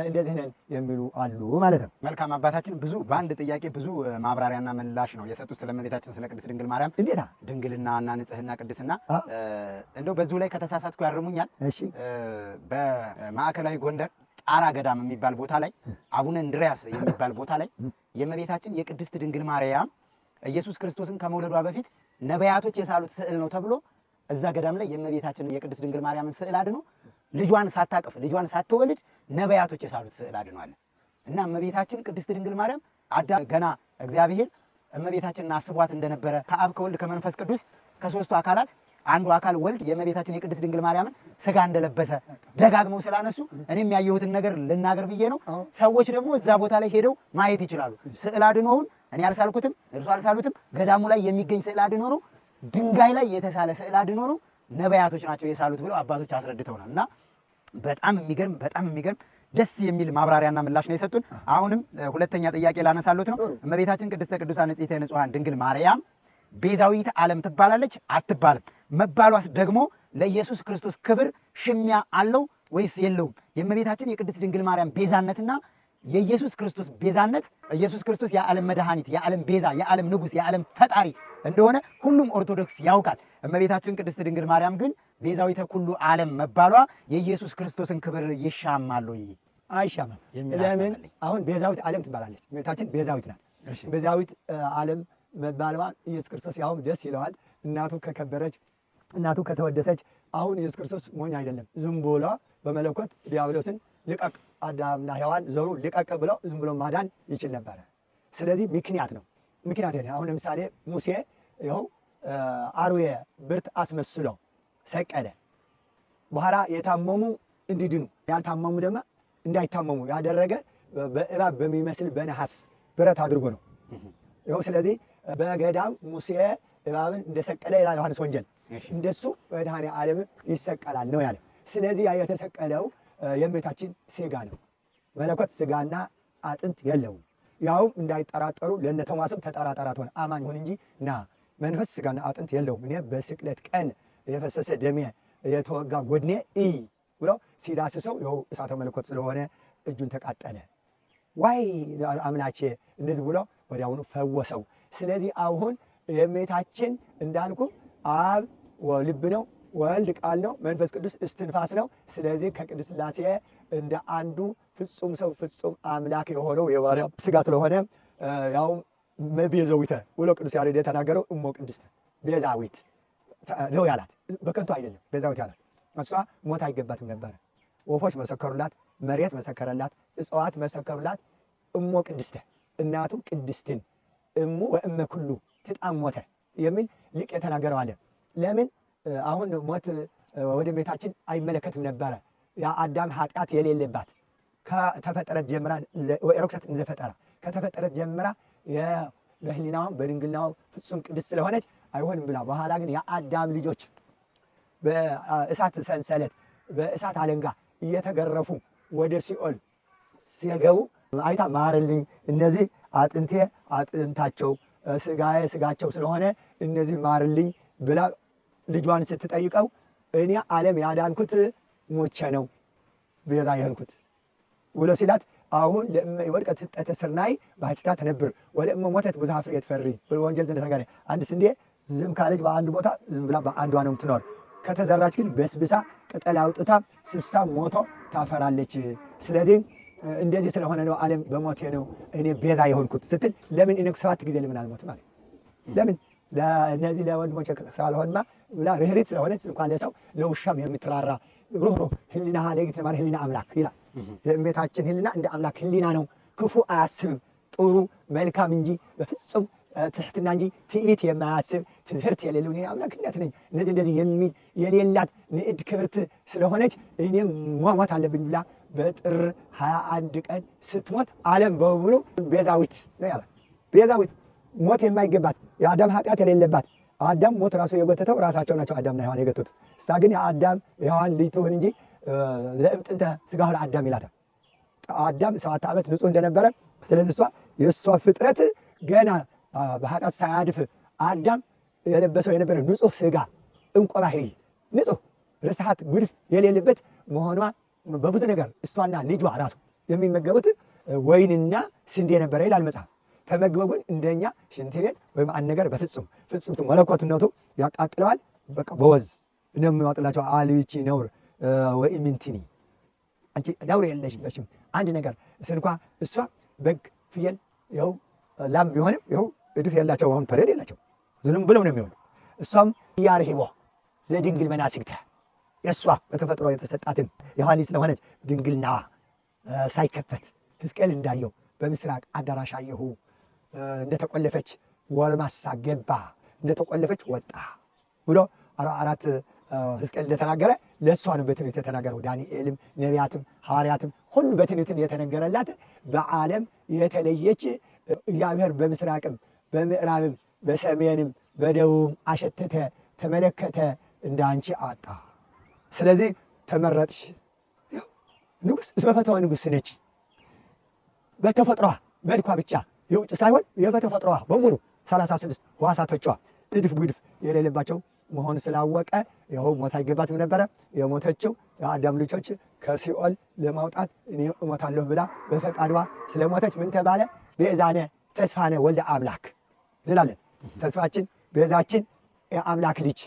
እንደዚህ ነን የሚሉ አሉ ማለት ነው። መልካም አባታችን፣ ብዙ በአንድ ጥያቄ ብዙ ማብራሪያና ምላሽ ነው የሰጡት ስለ እመቤታችን ስለ ቅድስት ድንግል ማርያም እንዴታ ድንግልናና ንጽህና ቅድስና። እንደው በዚሁ ላይ ከተሳሳትኩ ያርሙኛል። እሺ በማዕከላዊ ጎንደር ጣራ ገዳም የሚባል ቦታ ላይ አቡነ እንድርያስ የሚባል ቦታ ላይ የእመቤታችን የቅድስት ድንግል ማርያም ኢየሱስ ክርስቶስን ከመውለዷ በፊት ነቢያቶች የሳሉት ስዕል ነው ተብሎ እዛ ገዳም ላይ የእመቤታችን የቅድስት ድንግል ማርያምን ስዕል አድኖ ልጇን ሳታቅፍ ልጇን ሳትወልድ ነቢያቶች የሳሉት ስዕል አድኖ አለ እና እመቤታችን ቅድስት ድንግል ማርያም አዳም ገና እግዚአብሔር እመቤታችንን አስቧት እንደነበረ ከአብ ከወልድ ከመንፈስ ቅዱስ ከሦስቱ አካላት አንዱ አካል ወልድ የእመቤታችን የቅድስት ድንግል ማርያምን ስጋ እንደለበሰ ደጋግመው ስላነሱ እኔም ያየሁትን ነገር ልናገር ብዬ ነው። ሰዎች ደግሞ እዛ ቦታ ላይ ሄደው ማየት ይችላሉ። ስዕል አድኖውን እኔ አልሳልኩትም፣ እርሱ አልሳሉትም። ገዳሙ ላይ የሚገኝ ስዕል አድኖ ነው። ድንጋይ ላይ የተሳለ ስዕል አድኖ ነው። ነቢያቶች ናቸው የሳሉት ብለው አባቶች አስረድተውናል። እና በጣም የሚገርም ደስ የሚል ማብራሪያና ምላሽ ነው የሰጡን። አሁንም ሁለተኛ ጥያቄ ላነሳሉት ነው። እመቤታችን ቅድስተ ቅዱሳን ንጽሕተ ንጹሐን ድንግል ማርያም ቤዛዊት ዓለም ትባላለች አትባልም? መባሏስ ደግሞ ለኢየሱስ ክርስቶስ ክብር ሽሚያ አለው ወይስ የለውም? የእመቤታችን የቅድስት ድንግል ማርያም ቤዛነትና የኢየሱስ ክርስቶስ ቤዛነት ኢየሱስ ክርስቶስ የዓለም መድኃኒት፣ የዓለም ቤዛ፣ የዓለም ንጉሥ፣ የዓለም ፈጣሪ እንደሆነ ሁሉም ኦርቶዶክስ ያውቃል። እመቤታችን ቅድስት ድንግል ማርያም ግን ቤዛዊተ ኩሉ ዓለም መባሏ የኢየሱስ ክርስቶስን ክብር ይሻማል ወይ? አይሻማም። ለምን? አሁን ቤዛዊት ዓለም ትባላለች። እመቤታችን ቤዛዊት ናት። ቤዛዊት ዓለም መባሏ ኢየሱስ ክርስቶስ ያውም ደስ ይለዋል። እናቱ ከከበረች፣ እናቱ ከተወደሰች። አሁን ኢየሱስ ክርስቶስ ሞኝ አይደለም። ዝም ብሎ በመለኮት ዲያብሎስን ልቀቅ አዳምና ሔዋን ዘሩ ልቀቅ ብለው ዝም ብሎ ማዳን ይችል ነበረ። ስለዚህ ምክንያት ነው። ምክንያት ሄደ። አሁን ለምሳሌ ሙሴ ይኸው አርዌ ብርት አስመስሎ ሰቀለ። በኋላ የታመሙ እንዲድኑ ያልታመሙ ደግሞ እንዳይታመሙ ያደረገ በእባብ በሚመስል በነሐስ ብረት አድርጎ ነው። ይኸው ስለዚህ በገዳም ሙሴ እባብን እንደሰቀለ ይላል ዮሐንስ ወንጌል። እንደሱ መድኃኔ ዓለም ይሰቀላል ነው ያለ። ስለዚህ ያ የተሰቀለው የእመቤታችን ሥጋ ነው። መለኮት ሥጋና አጥንት የለውም። ያውም እንዳይጠራጠሩ ለእነ ቶማስም ተጠራጠራት ሆነ አማኝ ሆን እንጂ ና መንፈስ ሥጋና አጥንት የለውም። እኔ በስቅለት ቀን የፈሰሰ ደሜ የተወጋ ጎድኔ እይ ብሎ ሲዳስሰው ይኸው እሳተ መለኮት ስለሆነ እጁን ተቃጠለ። ዋይ አምላኬ እንደዚህ ብሎ ወዲያውኑ ፈወሰው። ስለዚህ አሁን የእመቤታችን እንዳልኩ አብ ልብ ነው፣ ወልድ ቃል ነው፣ መንፈስ ቅዱስ እስትንፋስ ነው። ስለዚህ ከቅድስት ሥላሴ እንደ አንዱ ፍጹም ሰው ፍጹም አምላክ የሆነው የማርያም ሥጋ ስለሆነ ያው ቤዛዊተ ብሎ ቅዱስ ያሬድ የተናገረው እሞ ቅድስት ቤዛዊት ነው ያላት። በከንቱ አይደለም ቤዛዊት ያላት። እሷ ሞት አይገባትም ነበረ። ወፎች መሰከሩላት፣ መሬት መሰከረላት፣ እጽዋት መሰከሩላት። እሞ ቅድስተ እናቱ ቅድስትን እሙ ወእመ ኩሉ ትጣም ሞተ የሚል ሊቅ የተናገረው አለ። ለምን አሁን ሞት ወደ ቤታችን አይመለከትም ነበረ። የአዳም ኃጢአት የሌለባት ከተፈጠረት ጀምራ ርኩሰት እንዘፈጠራ ከተፈጠረት ጀምራ በህሊናዋም በድንግልናዋም ፍጹም ቅድስት ስለሆነች አይሆንም ብላ በኋላ ግን የአዳም ልጆች በእሳት ሰንሰለት በእሳት አለንጋ እየተገረፉ ወደ ሲኦል ሲገቡ አይታ ማርልኝ፣ እነዚህ አጥንቴ አጥንታቸው ስጋዬ ስጋቸው ስለሆነ እነዚህ ማርልኝ ብላ ልጇን ስትጠይቀው እኔ ዓለም ያዳንኩት ሞቼ ነው ቤዛ የሆንኩት ብሎ ሲላት አሁን ለእመ ወድቀት ህጠተ ስርናይ ባሕቲታ ተነብር ወለእመ ሞተት ብዙኃ ፍሬ ትፈሪ ብሎ ወንጌል ተነገረ። አንድ ስንዴ ዝም ካለች በአንድ ቦታ ዝም ብላ በአንዷ ነው የምትኖር። ከተዘራች ግን በስብሳ ቅጠል አውጥታ ስሳ ሞቶ ታፈራለች። ስለዚህ እንደዚህ ስለሆነ ነው ዓለም በሞቴ ነው እኔ ቤዛ የሆንኩት ስትል ለምን እኔ 7 ጊዜ ለምን አልሞትም ማለት ለምን ለእነዚህ ለወንድሞቼ ስላልሆንማ ብላ ርኅሪት ስለሆነች እንኳን ለሰው ለውሻም የምትራራ ሩህሩህ ህሊና ለጌት ማለት ህሊና አምላክ ይላል። የእመቤታችን ህሊና እንደ አምላክ ህሊና ነው። ክፉ አያስብም፣ ጥሩ መልካም እንጂ በፍጹም ትሕትና እንጂ ትዕቢት የማያስብ ትዝህርት የሌለው እኔ አምላክነት ነኝ እንደዚህ የሚል የሌላት ንዕድ ክብርት ስለሆነች እኔም ሟሟት አለብኝ ብላ በጥር 21 ቀን ስትሞት ዓለም በሙሉ ቤዛዊት ነው ያላት። ቤዛዊት ሞት የማይገባት የአዳም ኃጢአት የሌለባት አዳም ሞት ራሱ የጎተተው ራሳቸው ናቸው። አዳምና ሔዋን የገቱት እስታ ግን የአዳም ሔዋን ልጅ ትሁን እንጂ ዘእምጥንተ ሥጋሁ ለአዳም ይላታል። አዳም 7 ዓመት ንጹሕ እንደነበረ ስለዚህ የእሷ ፍጥረት ገና በኃጢአት ሳያድፍ አዳም የለበሰው የነበረ ንጹሕ ሥጋ እንቆ ባህሪ ንጹሕ ርስሓት ጉድፍ የሌለበት መሆኗ በብዙ ነገር እሷና ልጇ ራሱ የሚመገቡት ወይንና ስንዴ ነበረ ይላል መጽሐፍ። ተመግበው ግን እንደኛ ሽንት ቤት ወይም አንድ ነገር በፍጹም መለኮትነቱ ያቃጥለዋል። በቃ በወዝ ነው የሚዋጥላቸው። አልዊቺ ነውር ወይ ምንትኒ አንቺ ነውር የለሽም አንድ ነገር ስንኳ እሷ በግ ፍየል ይኸው ላም ቢሆንም ይኸው እድፍ የላቸው አሁን ፐሬድ የላቸው ዝም ብለው ነው የሚሆኑ። እሷም ያርሂቦ ዘድንግል መናስግተ የእሷ በተፈጥሮ የተሰጣትን ዮሐንስ ስለሆነች ድንግልናዋ ሳይከፈት ሕዝቅኤል እንዳየው በምስራቅ አዳራሽ አየሁ እንደተቆለፈች ጎልማሳ ገባ እንደተቆለፈች ወጣ ብሎ 4 ሕዝቅኤል እንደተናገረ ለእሷ ነው በትንቢት የተናገረው። ዳንኤልም ነቢያትም ሐዋርያትም ሁሉ በትንቢት የተነገረላት በዓለም የተለየች እግዚአብሔር በምስራቅም በምዕራብም በሰሜንም በደቡብም አሸተተ ተመለከተ እንደ አንቺ አጣ። ስለዚህ ተመረጥሽ። ንጉሥ እስመ ፈተወ ንጉሥ ነች። በተፈጥሯ መልኳ ብቻ የውጭ ሳይሆን የበተፈጥሯ በሙሉ 36 ሕዋሳቶቿ እድፍ ጉድፍ የሌለባቸው መሆን ስላወቀ ይኸው ሞት አይገባትም ነበረ። የሞተችው የአዳም ልጆች ከሲኦል ለማውጣት እኔ እሞታለሁ ብላ በፈቃዷ ስለሞተች ምን ተባለ? ቤዛነ ተስፋነ ወልደ አምላክ እንላለን። ተስፋችን ቤዛችን የአምላክ ልጅ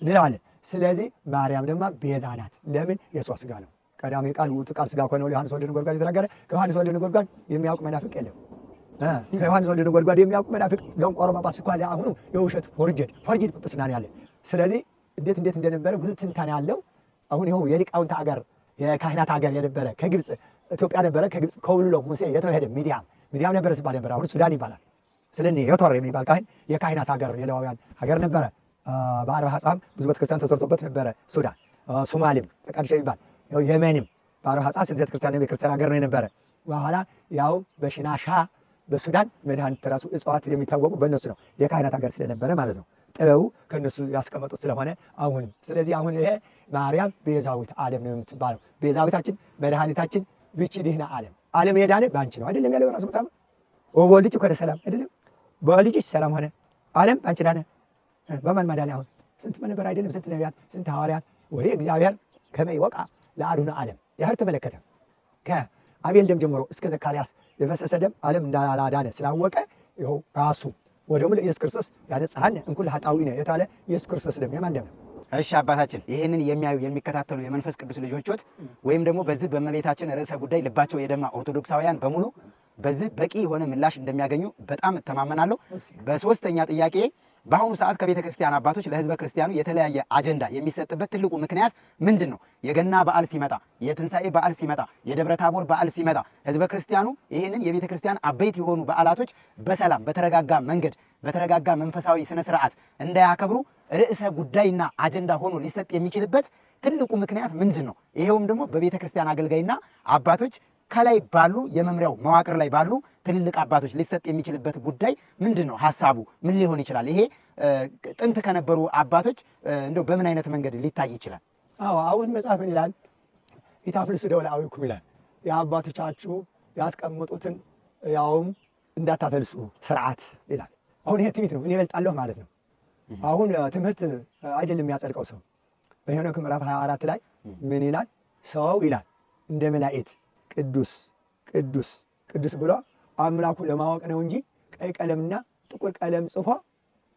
እንለዋለን። ስለዚህ ማርያም ደግሞ ቤዛ ናት። ለምን? የእሷ ሥጋ ነው። ቀዳሚ ቃል ውእቱ ቃል ሥጋ ኮነ ዮሐንስ ወልደ ነጎድጓድ የተናገረ ከዮሐንስ ወልደ ነጎድጓድ የሚያውቅ መናፍቅ የለም። ከዮሐንስ ወልደ ነጎድጓድ የሚያውቅ መናፍቅ ደንቆሮ ጳጳስ እኮ አሁኑ የውሸት ፎርጅድ ጵጵስና ነው ያለ። ስለዚህ እንዴት እንደነበረ ብዙ ትንታኔ ያለው አሁን ይኸው የሊቃውንት አገር የካህናት አገር የነበረ ከግብፅ ኢትዮጵያ ነበረ። ከግብፅ ከውሎ ሙሴ የት ነው ሄደ? ሚዲያም ነበረ ሲባል ነበረ። አሁን ሱዳን ይባላል። ስለዚህ ዮቶር የሚባል ካህን የካህናት ሀገር የሌዋውያን ሀገር ነበረ። በአርባ ሐጻም ብዙ ቤተክርስቲያን ተሰርቶበት ነበረ። ሱዳን፣ ሶማሌም ተቃድሸ ይባል የመንም በአርባ ሐጻ ስንት ክርስቲያን ቤተክርስቲያን ሀገር ነው የነበረ። በኋላ ያው በሽናሻ በሱዳን መድኃኒት ራሱ እጽዋት የሚታወቁ በእነሱ ነው የካህናት ሀገር ስለነበረ ማለት ነው። ጥበቡ ከእነሱ ያስቀመጡት ስለሆነ አሁን ስለዚህ አሁን ይሄ ማርያም ቤዛዊት ዓለም ነው የምትባለው። ቤዛዊታችን መድኃኒታችን ብቻ ድህና ዓለም የዳነ በአንቺ ነው አይደለም ያለው ራሱ መጽሐፍ። ወልድሽ ኮደ ሰላም አይደለም በልጅሽ ሰላም ሆነ ዓለም በአንቺ ዳነ። በማን ማዳን? አሁን ስንት መንበር አይደለም ስንት ነቢያት ስንት ሐዋርያት ወደ እግዚአብሔር ከመይ ወቃ ለአዱነ ዓለም ያህር ተመለከተ። ከአቤል ደም ጀምሮ እስከ ዘካርያስ የፈሰሰ ደም ዓለም እንዳላዳነ ስላወቀ ይኸው ራሱ ወደሙ ለኢየሱስ ክርስቶስ ያነጻሃነ እንኩል ኃጣዊነ የታለ ኢየሱስ ክርስቶስ ደም የማን ደም ነው? እሺ አባታችን፣ ይህንን የሚያዩ የሚከታተሉ የመንፈስ ቅዱስ ልጆችዎት ወይም ደግሞ በዚህ በእመቤታችን ርዕሰ ጉዳይ ልባቸው የደማ ኦርቶዶክሳውያን በሙሉ በዚህ በቂ የሆነ ምላሽ እንደሚያገኙ በጣም እተማመናለሁ። በሶስተኛ ጥያቄ በአሁኑ ሰዓት ከቤተ ክርስቲያን አባቶች ለሕዝበ ክርስቲያኑ የተለያየ አጀንዳ የሚሰጥበት ትልቁ ምክንያት ምንድን ነው? የገና በዓል ሲመጣ፣ የትንሣኤ በዓል ሲመጣ፣ የደብረ ታቦር በዓል ሲመጣ ሕዝበ ክርስቲያኑ ይህንን የቤተ ክርስቲያን አበይት የሆኑ በዓላቶች በሰላም በተረጋጋ መንገድ በተረጋጋ መንፈሳዊ ስነ ስርዓት እንዳያከብሩ ርዕሰ ጉዳይና አጀንዳ ሆኖ ሊሰጥ የሚችልበት ትልቁ ምክንያት ምንድን ነው? ይሄውም ደግሞ በቤተ ክርስቲያን አገልጋይና አባቶች ከላይ ባሉ የመምሪያው መዋቅር ላይ ባሉ ትልልቅ አባቶች ሊሰጥ የሚችልበት ጉዳይ ምንድን ነው? ሀሳቡ ምን ሊሆን ይችላል? ይሄ ጥንት ከነበሩ አባቶች እንደው በምን አይነት መንገድ ሊታይ ይችላል? አሁን መጽሐፍ ምን ይላል? ኢታፍልሱ ደወለ አዊኩም ይላል። የአባቶቻችሁ ያስቀምጡትን ያውም እንዳታፈልሱ ስርዓት ይላል። አሁን ይሄ ትምህርት ነው። እኔ እበልጣለሁ ማለት ነው። አሁን ትምህርት አይደለም የሚያጸድቀው ሰው። በሄኖክ ምዕራፍ 24 ላይ ምን ይላል? ሰው ይላል እንደ መላእክት ቅዱስ ቅዱስ ቅዱስ ብሎ አምላኩ ለማወቅ ነው እንጂ ቀይ ቀለምና ጥቁር ቀለም ጽፎ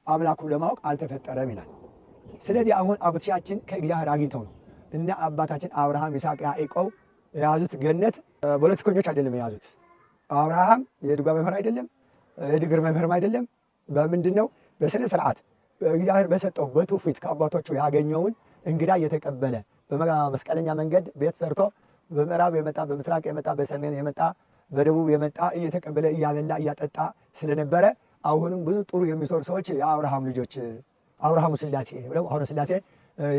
አምላኩን ለማወቅ አልተፈጠረም ይላል። ስለዚህ አሁን አባቶቻችን ከእግዚአብሔር አግኝተው ነው እና አባታችን አብርሃም፣ ይስሐቅ፣ ያዕቆብ የያዙት ገነት ፖለቲከኞች አይደለም የያዙት። አብርሃም የድጓ መምህር አይደለም፣ የድግር መምህርም አይደለም። በምንድን ነው? በስነ ስርዓት እግዚአብሔር በሰጠው በትውፊት ከአባቶቹ ያገኘውን እንግዳ እየተቀበለ በመስቀለኛ መንገድ ቤት ሰርቶ በምዕራብ የመጣ በምስራቅ የመጣ በሰሜን የመጣ በደቡብ የመጣ እየተቀበለ እያበላ እያጠጣ ስለነበረ አሁንም ብዙ ጥሩ የሚሰሩ ሰዎች የአብርሃም ልጆች አብርሃሙ ስላሴ ብለው አሁን ስላሴ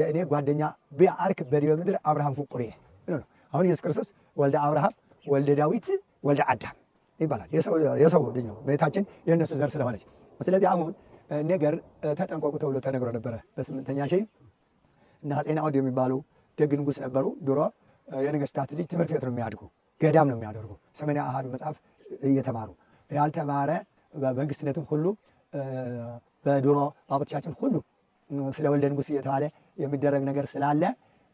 እኔ ጓደኛ ቢአርክ በዲበ ምድር አብርሃም ፍቁሬ ነው። አሁን ኢየሱስ ክርስቶስ ወልደ አብርሃም ወልደ ዳዊት ወልደ አዳም ይባላል። የሰው ልጅ ነው። ቤታችን የእነሱ ዘር ስለሆነች ስለዚህ አሁን ነገር ተጠንቀቁ ተብሎ ተነግሮ ነበረ። በስምንተኛ ሺህ እና አፄ ናኦድ የሚባሉ ደግ ንጉሥ ነበሩ። ድሮ የነገስታት ልጅ ትምህርት ቤት ነው የሚያድጉ፣ ገዳም ነው የሚያደርጉ። ሰሜንያ አሃዱ መጽሐፍ እየተማሩ ያልተማረ በመንግስትነትም ሁሉ በድሮ አባቶቻችን ሁሉ ስለ ወልደ ንጉሥ እየተባለ የሚደረግ ነገር ስላለ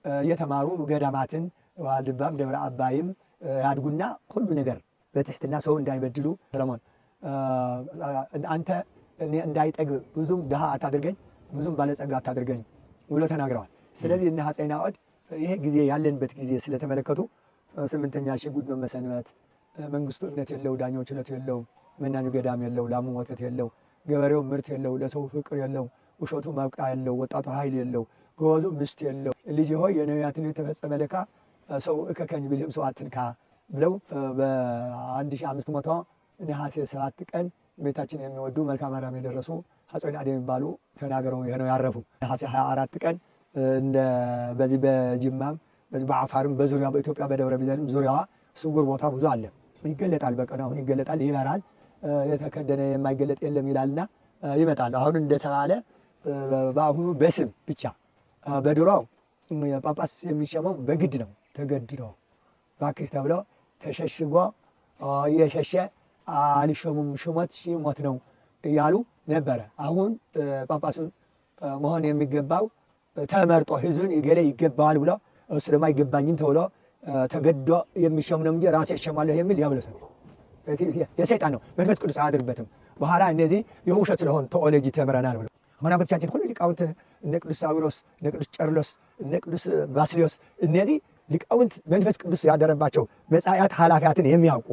እየተማሩ ገዳማትን ዋልድባም ደብረ አባይም ያድጉና ሁሉ ነገር በትሕትና ሰው እንዳይበድሉ ሰለሞን አንተ እኔ እንዳይጠግብ ብዙም ድሃ አታድርገኝ ብዙም ባለጸጋ አታድርገኝ ብሎ ተናግረዋል። ስለዚህ እነ አፄ ናኦድ ይሄ ጊዜ ያለንበት ጊዜ ስለተመለከቱ ስምንተኛ ሺህ ጉድ ነው መሰንበት፣ መንግስቱ እምነት የለው፣ ዳኞች እምነት የለው፣ መናኙ ገዳም የለው፣ ላሙ ወተት የለው፣ ገበሬው ምርት የለው፣ ለሰው ፍቅር የለው፣ ውሸቱ ማብቃ የለው፣ ወጣቱ ኃይል የለው፣ ጎበዙ ምስት የለው። ልጅ ሆይ የነቢያትን የተፈጸመ ለካ ሰው እከከኝ ቢልህም ሰው አትንካ ብለው በ1500 ነሐሴ 7 ቀን ቤታችን የሚወዱ መልክአ ማርያም የደረሱ አፄ ናኦድ የሚባሉ ተናገረው ነው ያረፉ። ነሐሴ 24 ቀን በዚህ በጅማም በዚህ በአፋርም በዙሪያ በኢትዮጵያ በደብረ ቢዘንም ዙሪያዋ ስውር ቦታ ብዙ አለ። ይገለጣል፣ በቀን አሁን ይገለጣል፣ ይበራል። የተከደነ የማይገለጥ የለም ይላልና ይመጣል። አሁን እንደተባለ በአሁኑ በስም ብቻ በድሮው ጳጳስ የሚሸመው በግድ ነው። ተገድዶ ባክህ ተብሎ ተሸሽጎ እየሸሸ አልሾሙም ሹመት ሺሞት ነው እያሉ ነበረ። አሁን ጳጳሱ መሆን የሚገባው ተመርጦ ህዝብን ይገሌ ይገባዋል ብሎ እሱ ደግሞ አይገባኝም ተብሎ ተገዶ የሚሾም ነው እንጂ ራሴ እሸማለሁ የሚል ዲያብሎስ ነው፣ የሰይጣን ነው። መንፈስ ቅዱስ አያድርበትም። በኋላ እነዚህ የውሸት ስለሆን ቴዎሎጂ ተምረናል ብሎ አሁን አባቶቻችን ሁሉ ሊቃውንት እነ ቅዱስ ሳዊሮስ፣ እነ ቅዱስ ጨርሎስ፣ እነ ቅዱስ ባስልዮስ እነዚህ ሊቃውንት መንፈስ ቅዱስ ያደረባቸው መጻያት ኃላፊያትን የሚያውቁ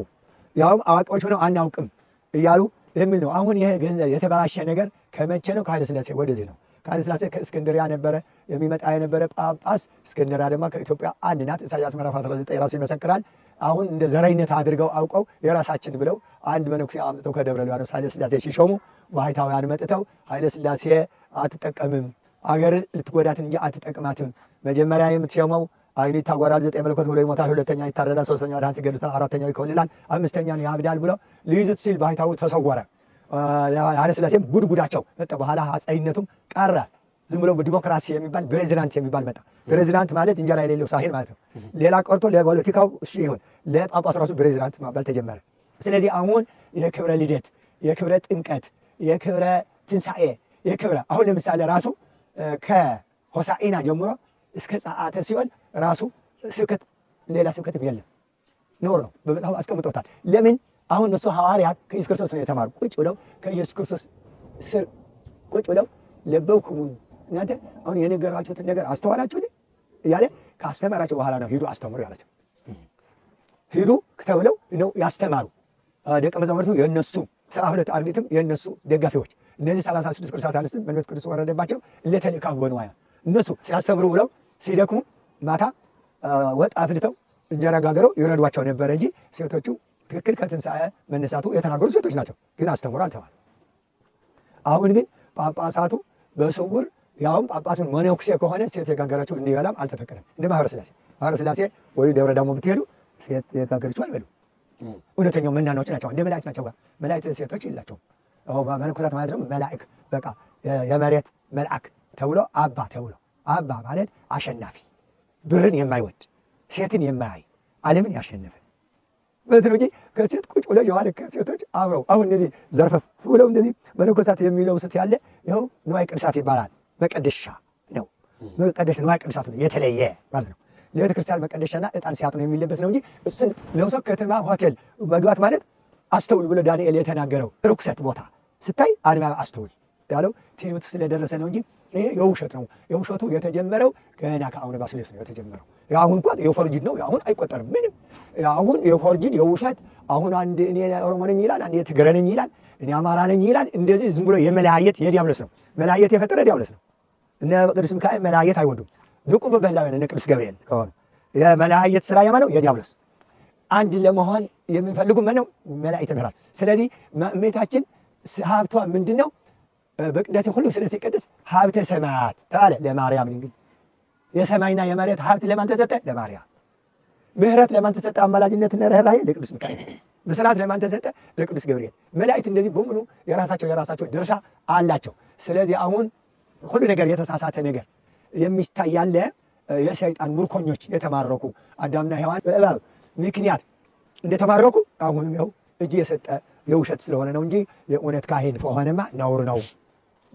ያውም አዋቂዎች ሆነው አናውቅም እያሉ የሚል ነው። አሁን ይሄ የተበላሸ ነገር ከመቼ ነው? ከኃይለ ሥላሴ ወደዚህ ነው። ከኃይለ ሥላሴ ከእስክንድሪያ ነበረ የሚመጣ የነበረ ጳጳስ። እስክንድሪያ ደግሞ ከኢትዮጵያ አንድ ናት። ኢሳያስ ምዕራፍ 19 ራሱ ይመሰክራል። አሁን እንደ ዘረኝነት አድርገው አውቀው የራሳችን ብለው አንድ መነኩሴ አምጥተው ከደብረ ሊባኖስ ኃይለ ሥላሴ ሲሾሙ ባህታውያን መጥተው ኃይለ ሥላሴ አትጠቀምም፣ አገር ልትጎዳትን እንጂ አትጠቅማትም። መጀመሪያ የምትሾመው አይን ይታጎራል፣ 9 መለኮት ብሎ ይሞታል፣ 2ኛ ይታረዳል፣ 3ኛ ድሃን ይገድሉታል፣ 4ኛው ይኮልላል፣ 5ኛን ያብዳል ብሎ ሊይዙት ሲል ባህታው ተሰወረ። ኃይለ ሥላሴም ጉድጉዳቸው መጣ። በኋላ አጻይነቱም ቀረ። ዝም ብሎ ዲሞክራሲ የሚባል ፕሬዚዳንት የሚባል መጣ። ፕሬዚዳንት ማለት እንጀራ የሌለው ሳህን ማለት ነው። ሌላ ቀርቶ ለፖለቲካው እሺ ይሁን፣ ለጳጳስ ራሱ ፕሬዚዳንት ማባል ተጀመረ። ስለዚህ አሁን የክብረ ልደት፣ የክብረ ጥምቀት፣ የክብረ ትንሣኤ፣ የክብረ አሁን ለምሳሌ ራሱ ከሆሳዕና ጀምሮ እስከ ጸአተ ሲኦል ራሱ ስብከት ሌላ ስብከትም የለም፣ ነውር ነው። በመጽሐፍ አስቀምጦታል። ለምን? አሁን እነሱ ሐዋርያት ከኢየሱስ ክርስቶስ ነው የተማሩ። ቁጭ ብለው ከኢየሱስ ክርስቶስ ስር ቁጭ ብለው ለበውክሙ እናንተ አሁን የነገራችሁትን ነገር አስተዋላችሁልኝ እያለ ካስተማራቸው በኋላ ነው ሂዱ አስተምሩ ያላቸው። ሂዱ ተብለው ነው ያስተማሩ። ደቀ መዛሙርቱ የእነሱ 72 አርድእትም የእነሱ ደጋፊዎች፣ እነዚህ 36 ቅዱሳት አንስትም መንፈስ ቅዱስ ወረደባቸው ለተልእካው በንዋያ እነሱ ሲያስተምሩ ብለው ሲደክሙ ማታ ወጥ አፍልተው እንጀራ ጋግረው ይረዷቸው ነበረ እንጂ ሴቶቹ ትክክል ከትንሣኤ መነሳቱ የተናገሩ ሴቶች ናቸው፣ ግን አስተምሩ አልተባሉ። አሁን ግን ጳጳሳቱ በስውር ያውም ጳጳሱን መነኩሴ ከሆነ ሴት የጋገረችው እንዲበላም አልተፈቀደም። እንደ ማህበረ ሥላሴ ወይ ደብረ ዳሞ ብትሄዱ ሴት የጋገረችው አይበሉ። እውነተኛው መናናዎች ናቸው፣ እንደ መላእክት ናቸው። መላእክት ሴቶች የላቸውም። መነኮሳት ማለት ደግሞ መላእክ በቃ የመሬት መልአክ ተብሎ አባ ተብሎ አባ ማለት አሸናፊ፣ ብርን የማይወድ ሴትን የማያይ ዓለምን ያሸነፈ ማለት ነው እንጂ ከሴት ቁጭ ብለው የዋለ ከሴቶች አብረው አሁን እነዚህ ዘርፈፍ ብለው እንደዚህ መነኮሳት የሚለብሱት ያለ ይኸው ንዋየ ቅድሳት ይባላል። መቀደሻ ነው። መቀደሻ ንዋየ ቅድሳት ነው፣ የተለየ ማለት ነው። ለቤተ ክርስቲያን መቀደሻና ዕጣን ሲያጥኑ የሚለበስ ነው እንጂ እሱን ለብሶ ከተማ ሆቴል መግባት ማለት አስተውል ብሎ ዳንኤል የተናገረው ርኩሰት ቦታ ስታይ አድማ አስተውል ያለው ትንቢቱ ስለደረሰ ነው እንጂ ይሄ የውሸት ነው። የውሸቱ የተጀመረው ገና ከአቡነ ባስልዮስ ነው የተጀመረው። አሁን እንኳን የፎርጅድ ነው፣ አሁን አይቆጠርም ምንም። አሁን የፎርጅድ የውሸት አሁን አንድ እኔ ኦሮሞ ነኝ ይላል፣ አንድ ትግሬ ነኝ ይላል፣ እኔ አማራ ነኝ ይላል። እንደዚህ ዝም ብሎ የመለያየት የዲያብሎስ ነው። መለያየት የፈጠረ ዲያብሎስ ነው። እነ ቅዱስ ሚካኤል መለያየት አይወዱም። ንቁ በበህላውያን እነ ቅዱስ ገብርኤል ከሆኑ የመለያየት ስራ የማነው? የዲያብሎስ። አንድ ለመሆን የሚፈልጉ ማነው? መላእክተ ብርሃን። ስለዚህ እመቤታችን ሀብቷ ምንድን ነው? በቅዳሴ ሁሉ ስለ ሲቀድስ ሀብተ ሰማያት ተባለ ለማርያም። እንግዲህ የሰማይና የመሬት ሀብት ለማን ተሰጠ? ለማርያም። ምሕረት ለማን ተሰጠ? አማላጅነትና ርኅራኄ ለቅዱስ ሚካኤል። ብስራት ለማን ተሰጠ? ለቅዱስ ገብርኤል። መላእክት እንደዚህ በሙሉ የራሳቸው ድርሻ አላቸው። ስለዚህ አሁን ሁሉ ነገር የተሳሳተ ነገር የሚታይ ያለ የሰይጣን ምርኮኞች የተማረኩ አዳምና ሔዋን በእባብ ምክንያት እንደተማረኩ አሁንም ይኸው እጅ የሰጠ የውሸት ስለሆነ ነው እንጂ የእውነት ካህን ከሆነማ ነውር ነው።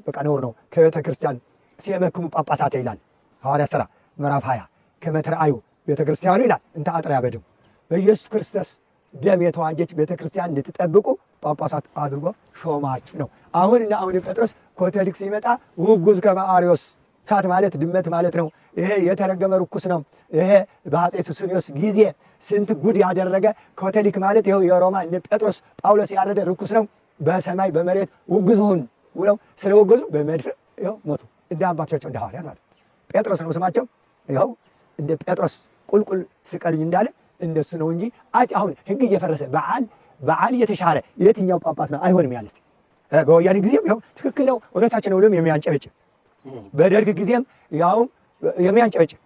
በቃ ነውር ነው። ከቤተ ክርስቲያን ሲመክሙ ጳጳሳት ይላል ሐዋርያት ሥራ ምዕራፍ 20 ከመትረአዩ ቤተ ክርስቲያኑ ይላል እንተ አጥርያ በደሙ በኢየሱስ ክርስቶስ ደም የተዋጀች ቤተ ክርስቲያን እንድትጠብቁ ጳጳሳት አድርጎ ሾማችሁ ነው። አሁን እና አሁን ጴጥሮስ ኮቶሊክ ሲመጣ ውጉዝ ከመ አርዮስ ካት ማለት ድመት ማለት ነው። ይሄ የተረገመ ርኩስ ነው። ይሄ በአፄ ሱስንዮስ ጊዜ ስንት ጉድ ያደረገ ኮቶሊክ ማለት ይኸው የሮማ እነ ጴጥሮስ ጳውሎስ ያረደ ርኩስ ነው። በሰማይ በመሬት ውግዝ ሁን ብለው ስለወገዙ በመድፍ ይኸው ሞቱ። እንደ አባቶቻቸው እንደ ሐዋርያት ማለት ጴጥሮስ ነው ስማቸው። ይኸው እንደ ጴጥሮስ ቁልቁል ስቀልኝ እንዳለ እንደሱ ነው እንጂ አሁን ሕግ እየፈረሰ በዓል እየተሻረ የትኛው ጳጳስ ነው አይሆንም ያለ? እስኪ በወያኔ ጊዜም ይኸው ትክክል ነው እውነታችን ነው ብሎም የሚያንጨበጭብ፣ በደርግ ጊዜም ያው የሚያንጨበጭብ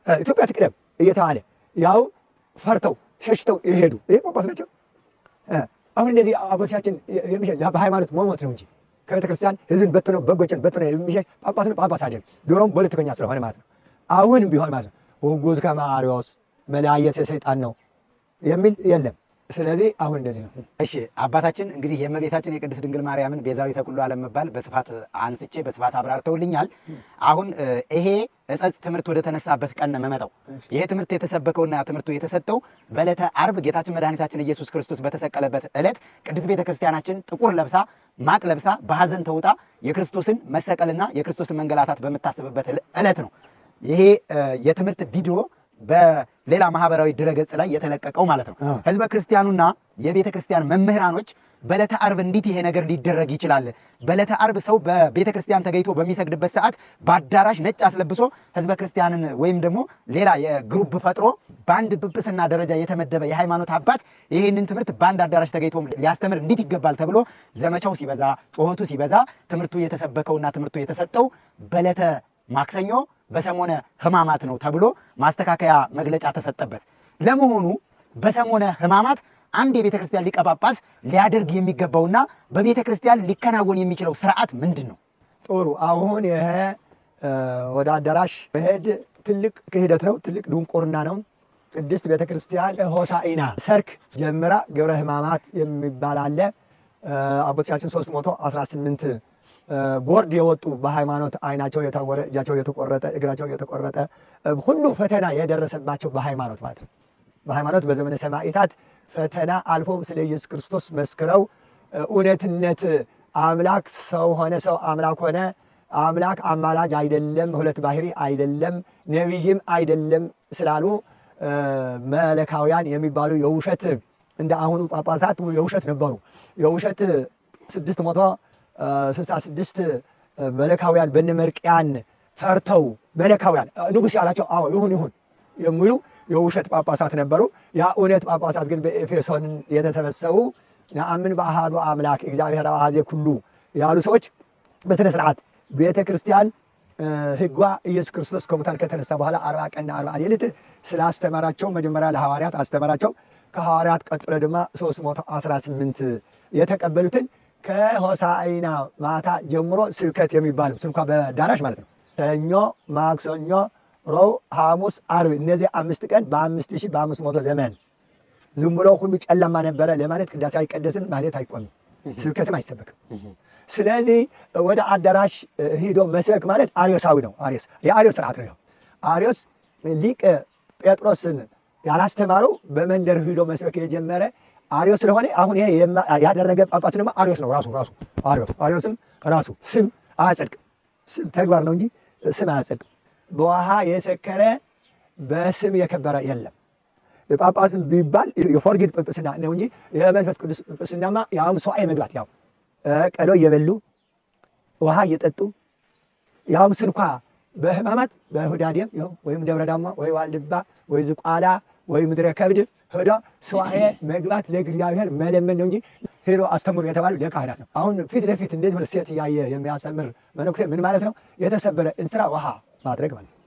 ኢትዮጵያ ትቅደም እየተባለ ያው ፈርተው ሸሽተው ይሄዱ ይሄ ጳጳስ ናቸው። አሁን እንደዚህ አባቶቻችን የሚሸሽ በሃይማኖት መሞት ነው እንጂ ከቤተ ክርስቲያን ሕዝብን በትነው በጎችን በትነው የሚሸሽ ጳጳስ ነው ጳጳስ አይደለም። ድሮም ፖለቲከኛ ስለሆነ ማለት ነው። አሁን ቢሆን ማለት ነው ውጉዝ ከመ አርዮስ መለያየት የሰይጣን ነው የሚል የለም። ስለዚህ አሁን እንደዚህ ነው። እሺ አባታችን እንግዲህ የእመቤታችን የቅድስት ድንግል ማርያምን ቤዛዊተ ኩሉ ዓለም መባል በስፋት አንስቼ በስፋት አብራርተውልኛል። አሁን ይሄ ዕፀፅ ትምህርት ወደ ተነሳበት ቀን ነው የምመጣው። ይሄ ትምህርት የተሰበከውና ትምህርቱ የተሰጠው በዕለተ ዓርብ ጌታችን መድኃኒታችን ኢየሱስ ክርስቶስ በተሰቀለበት ዕለት ቅድስት ቤተ ክርስቲያናችን ጥቁር ለብሳ ማቅ ለብሳ በሐዘን ተውጣ የክርስቶስን መሰቀልና የክርስቶስን መንገላታት በምታስብበት ዕለት ነው ይሄ የትምህርት ቪዲዮ በሌላ ማህበራዊ ድረገጽ ላይ የተለቀቀው ማለት ነው። ህዝበ ክርስቲያኑና የቤተ ክርስቲያን መምህራኖች በዕለተ ዓርብ እንዴት ይሄ ነገር ሊደረግ ይችላል? በዕለተ ዓርብ ሰው በቤተ ክርስቲያን ተገኝቶ በሚሰግድበት ሰዓት በአዳራሽ ነጭ አስለብሶ ህዝበ ክርስቲያንን ወይም ደግሞ ሌላ የግሩፕ ፈጥሮ በአንድ ጵጵስና ደረጃ የተመደበ የሃይማኖት አባት ይህንን ትምህርት በአንድ አዳራሽ ተገኝቶ ሊያስተምር እንዴት ይገባል ተብሎ ዘመቻው ሲበዛ ጩኸቱ ሲበዛ ትምህርቱ የተሰበከውና ትምህርቱ የተሰጠው በዕለተ ማክሰኞ በሰሞነ ሕማማት ነው ተብሎ ማስተካከያ መግለጫ ተሰጠበት። ለመሆኑ በሰሞነ ሕማማት አንድ የቤተ ክርስቲያን ሊቀ ጳጳስ ሊያደርግ የሚገባውና በቤተ ክርስቲያን ሊከናወን የሚችለው ስርዓት ምንድን ነው? ጥሩ። አሁን ይሄ ወደ አዳራሽ መሄድ ትልቅ ክህደት ነው፣ ትልቅ ድንቁርና ነው። ቅድስት ቤተ ክርስቲያን ሆሳዕና ሰርክ ጀምራ ግብረ ሕማማት የሚባል አለ። አቦቶቻችን 318 ቦርድ የወጡ በሃይማኖት አይናቸው የታወረ እጃቸው የተቆረጠ እግራቸው የተቆረጠ ሁሉ ፈተና የደረሰባቸው በሃይማኖት ማለት ነው። በሃይማኖት በዘመነ ሰማዕታት ፈተና አልፎም ስለ ኢየሱስ ክርስቶስ መስክረው እውነትነት አምላክ ሰው ሆነ፣ ሰው አምላክ ሆነ፣ አምላክ አማላጅ አይደለም፣ ሁለት ባህሪ አይደለም፣ ነቢይም አይደለም ስላሉ መለካውያን የሚባሉ የውሸት እንደ አሁኑ ጳጳሳት የውሸት ነበሩ። የውሸት 666 መለካውያን በነመርቅያን ፈርተው መለካውያን ንጉሥ ያላቸው አዎ ይሁን የሚሉ የውሸት ጳጳሳት ነበሩ። ያ እውነት ጳጳሳት ግን በኤፌሶን የተሰበሰቡ ነአምን በአሐዱ አምላክ እግዚአብሔር አኀዜ ኩሉ ያሉ ሰዎች በስነ ስርዓት ቤተ ክርስቲያን ሕጓ ኢየሱስ ክርስቶስ ከሙታን ከተነሳ በኋላ 40 ቀንና 40 ሌሊት ስላስተማራቸው መጀመሪያ ለሐዋርያት አስተማራቸው። ከሐዋርያት ቀጥሎ ድማ 318 የተቀበሉትን ከሆሳዕና ማታ ጀምሮ ስብከት የሚባለው ስብኳ በዳራሽ ማለት ነው። ሰኞ፣ ማክሰኞ፣ ረቡዕ፣ ሐሙስ፣ ዓርብ እነዚህ 5 ቀን በ5500 ዘመን ዝም ብሎ ሁሉ ጨለማ ነበረ ለማለት ቅዳሴ አይቀደስም ማለት አይቆምም፣ ስብከትም አይሰበክም። ስለዚህ ወደ አዳራሽ ሂዶ መስበክ ማለት አርዮሳዊ ነው። የአርዮስ ስርዓት ነው። አርዮስ ሊቅ ጴጥሮስን ያላስተማረው በመንደር ሂዶ መስበክ የጀመረ አሪዮስ ስለሆነ አሁን ይሄ ያደረገ ጳጳስ ደግሞ አሪዮስ ነው ራሱ አሪዮስ። አሪዮስም ራሱ ስም አያጸድቅም። ስም ተግባር ነው እንጂ ስም አያጸድቅም። በውሃ የሰከረ በስም የከበረ የለም። ጳጳስም ቢባል የፎርጌድ ጵጵስና ነው እንጂ የመንፈስ ቅዱስ ጵጵስናማ ያውም ሰዋዕየ መግባት ያው ቀሎ እየበሉ ውሃ እየጠጡ ያውም ስንኳ በሕማማት በሁዳዴም ይኸው ወይም ደብረ ዳሞ ወይ ዋልድባ ወይ ዝቋላ ወይ ምድረ ከብድ ሄዶ ሰዋዕየ መግባት ለእግዚአብሔር መለመን ነው እንጂ ሄዶ አስተምሩ የተባሉ ለካህናት ነው። አሁን ፊት ለፊት እንደዚህ ብሎ ሴት እያየ የሚያስተምር መነኩሴ ምን ማለት ነው? የተሰበረ እንስራ ውሃ ማድረግ ማለት ነው።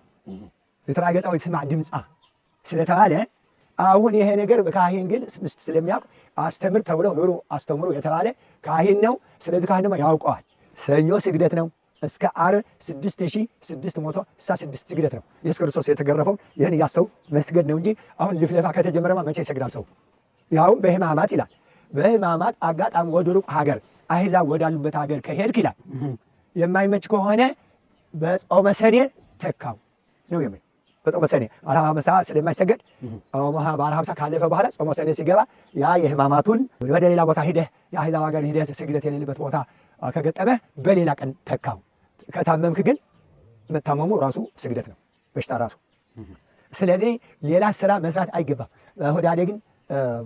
የተራገጸው የተሰማዕ ድምፃ ስለተባለ አሁን ይሄ ነገር ካህን ግን ምስት ስለሚያውቅ አስተምር ተብሎ ሄዶ አስተምሩ የተባለ ካህን ነው። ስለዚህ ካህን ደግሞ ያውቀዋል። ሰኞ ስግደት ነው እስከ ዓርብ 6666 ስግደት ነው። ኢየሱስ ክርስቶስ የተገረፈው ይህን እያሰቡ መስገድ ነው እንጂ አሁን ልፍለፋ ከተጀመረማ መቼ ይሰግዳል ሰው? ያውም በሕማማት ይላል። በሕማማት አጋጣሚ ወደ ሩቅ ሀገር አሕዛብ ወዳሉበት ሀገር ከሄድክ ይላል የማይመች ከሆነ በጾመ ሰኔ ተካው ነው የሚል በጾመ ሰኔ በዓለ ኀምሳ ስለማይሰገድ በዓለ ኀምሳ ካለፈ በኋላ ጾመ ሰኔ ሲገባ ያ የሕማማቱን ወደ ሌላ ቦታ ሂደህ የአሕዛብ ሀገር ሂደህ ስግደት የሌለበት ቦታ ከገጠመህ በሌላ ቀን ተካው። ከታመምክ ግን መታመሙ ራሱ ስግደት ነው፣ በሽታ ራሱ። ስለዚህ ሌላ ስራ መስራት አይገባም። ሁዳዴ ግን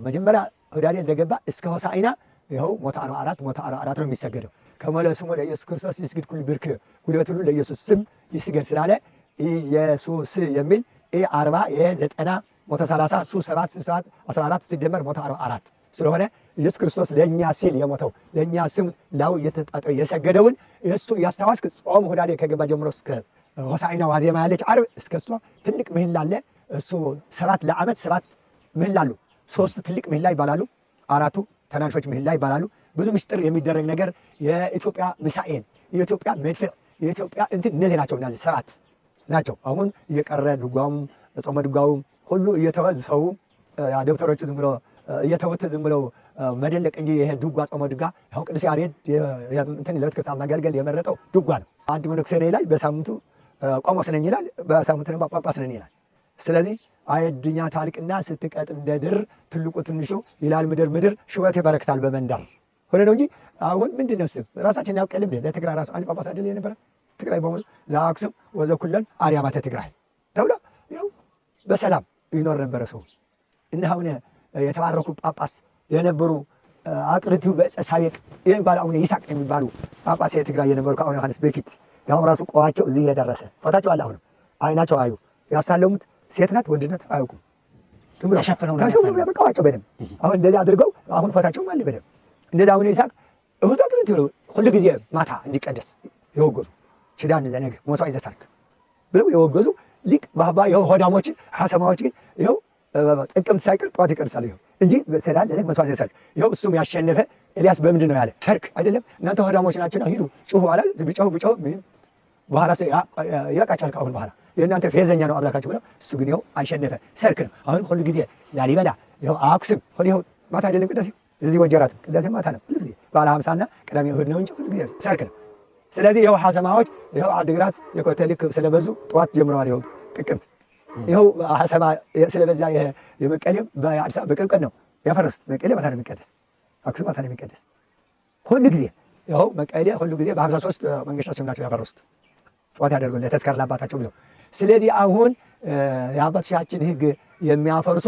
መጀመሪያ ሁዳዴ እንደገባ እስከ ሆሳዕና ይኸው ሞተ 44 ነው የሚሰገደው። ከመለ ስሙ ለኢየሱስ ክርስቶስ ይስግድ ኩሉ ብርክ ጉልበት ሁሉ ለኢየሱስ ስም ይስገድ ስላለ ኢየሱስ የሚል 40 90 ሞተ 30 ሱ 7 7 14 ሲደመር ሞተ 44 ስለሆነ ኢየሱስ ክርስቶስ ለእኛ ሲል የሞተው ለእኛ ስም ላው እየተጣጠረ የሰገደውን እሱ ያስታወስክ ጾም ሁዳዴ ከገባ ጀምሮ እስከ ሆሳዕና ዋዜማ ያለች ዓርብ እስከ እሷ ትልቅ ምህላ አለ። እሱ 7 ለዓመት 7 ምህላ አሉ። 3 ትልቅ ምህላ ይባላሉ፣ 4ቱ ተናንሾች ምህላ ይባላሉ። ብዙ ምስጢር የሚደረግ ነገር የኢትዮጵያ ምሳኤን፣ የኢትዮጵያ መድፍዕ፣ የኢትዮጵያ እንትን እነዚህ ናቸው። እነዚህ 7 ናቸው። አሁን እየቀረ ድጓውም ጾመ ድጓውም ሁሉ እየተወ ሰው ደብተሮቹ ዝም ብሎ እየተወተ ዝም ብለው መደለቅ እንጂ ይሄ ድጓ ጾመ ድጓ ያው ቅዱስ ያሬድ እንትን ለቤተክርስቲያን ማገልገል የመረጠው ድጓ ነው። አንድ መነኩሴ ላይ በሳምንቱ ቆሞስ ነኝ ይላል፣ በሳምንቱ ደግሞ ጳጳስ ነኝ ይላል። ስለዚህ አየድኛ ታልቅና ስትቀጥ እንደ ድር ትልቁ ትንሹ ይላል ምድር ምድር ሽበት ይበረክታል በመንደር ሆነ ነው እንጂ አሁን ምንድን ነው ራሳችን ያውቅ ልምድ ለትግራይ ራሱ አንድ ጳጳስ አይደል የነበረ ትግራይ በሙሉ ዘአክሱም ወዘኩለን አርያማተ ትግራይ ተብሎ ያው በሰላም ይኖር ነበረ ሰው እና አሁን የተባረኩ ጳጳስ የነበሩ አቅርቲው በዕፀ ሳቤቅ የሚባሉ አሁን ይስሐቅ የሚባሉ ጳጳስ የትግራይ የነበሩ ከአሁን ዮሐንስ በፊት ያው ራሱ ቆዋቸው እዚህ የደረሰ ፎታቸው አለ። አሁን አይናቸው አዩ ያሳለሙት ሴት ናት ወንድ ናት አያውቁም። ተሸፍነው በቃዋቸው በደምብ አሁን እንደዚህ አድርገው አሁን ፎታቸውም አለ በደምብ እንደዚህ አሁን ይስሐቅ እሁድ አቅርቲው ነው ሁሉ ጊዜ ማታ እንዲቀደስ የወገዙ ኪዳን ለነገ መስዋዕት ዘሰርክ ብለው የወገዙ ሊቅ ባባ የሆዳሞች ሐሰማዎች ግን ይኸው ጥቅምት ሳይቀር ጠዋት ይቀርሳል ይኸው እንጂ ሰላም ዘነግ መስዋዕት ዘሰርክ ይኸው እሱም ያሸነፈ ኤልያስ በምንድን ነው ያለ ሰርክ አይደለም እናንተ ሆዳሞች ናችሁና ሂዱ ጩሁ አለ። ቢጮሁ በኋላ ይበቃቻል ከአሁን በኋላ የእናንተ ፌዘኛ ነው አምላካችሁ ብለው እሱ ግን ይኸው አሸነፈ። ሰርክ ነው አሁን ሁሉ ጊዜ ላሊበላ ይኸው አክሱም ይኸው ማታ አይደለም ቅዳሴ እዚህ ወጀራት ቅዳሴ ማታ ነው ሁሉ ጊዜ በዓለ ኀምሳና ቅዳሜ እሑድ ነው እንጂ ሁሉ ጊዜ ሰርክ ነው። ስለዚህ ይኸው ሐሰማዎች ይኸው አድግራት የኮተሊክ ስለበዙ ጠዋት ጀምረዋል። ይኸው ጥቅምት ይኸው ሐሰማ ስለበዛ የመቀሌም በአዲስ አበባ በቅርብ ቀን ነው ያፈረሱት። መቀሌ ማታ ነው የሚቀደስ፣ አክሱም ማታ ነው የሚቀደስ ሁሉ ጊዜ። ይኸው መቀሌ ሁሉ ጊዜ በ53 መንግስት ስም ናቸው ያፈረሱት ጠዋት ያደርጉ ለተስካር ለአባታቸው ብለው። ስለዚህ አሁን የአባቶቻችን ሕግ የሚያፈርሱ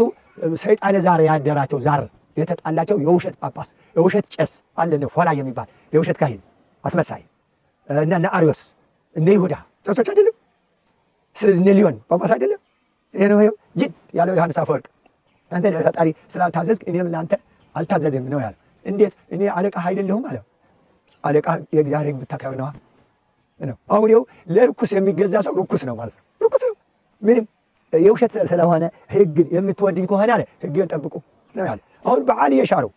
ሰይጣን ዛር ያደራቸው ዛር የተጣላቸው የውሸት ጳጳስ የውሸት ቄስ አለ ሆላ የሚባል የውሸት ካህን አስመሳይ እና አርዮስ እነ ይሁዳ ቄሶች አይደለም። ስለዚህ እነ ሊዮን ጳጳስ አይደለም። ይሄ ነው ጅድ ያለው ዮሐንስ አፈወርቅ አንተ ለፈጣሪ ስላልታዘዝክ እኔም ለአንተ አልታዘዝም ነው ያለው። እንዴት እኔ አለቃ አይደለሁም አለው። አለቃ የእግዚአብሔር ሕግ ብታከብር ነዋ ነው። አሁን ይኸው ለርኩስ የሚገዛ ሰው ርኩስ ነው ማለት ነው። ርኩስ ነው ምንም የውሸት ስለሆነ ሕግን የምትወድኝ ከሆነ አለ ሕግን ጠብቁ ነው ያለ። አሁን በዓል የሻረው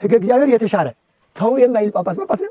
ሕገ እግዚአብሔር የተሻረ ተው የማይል ጳጳስ ነው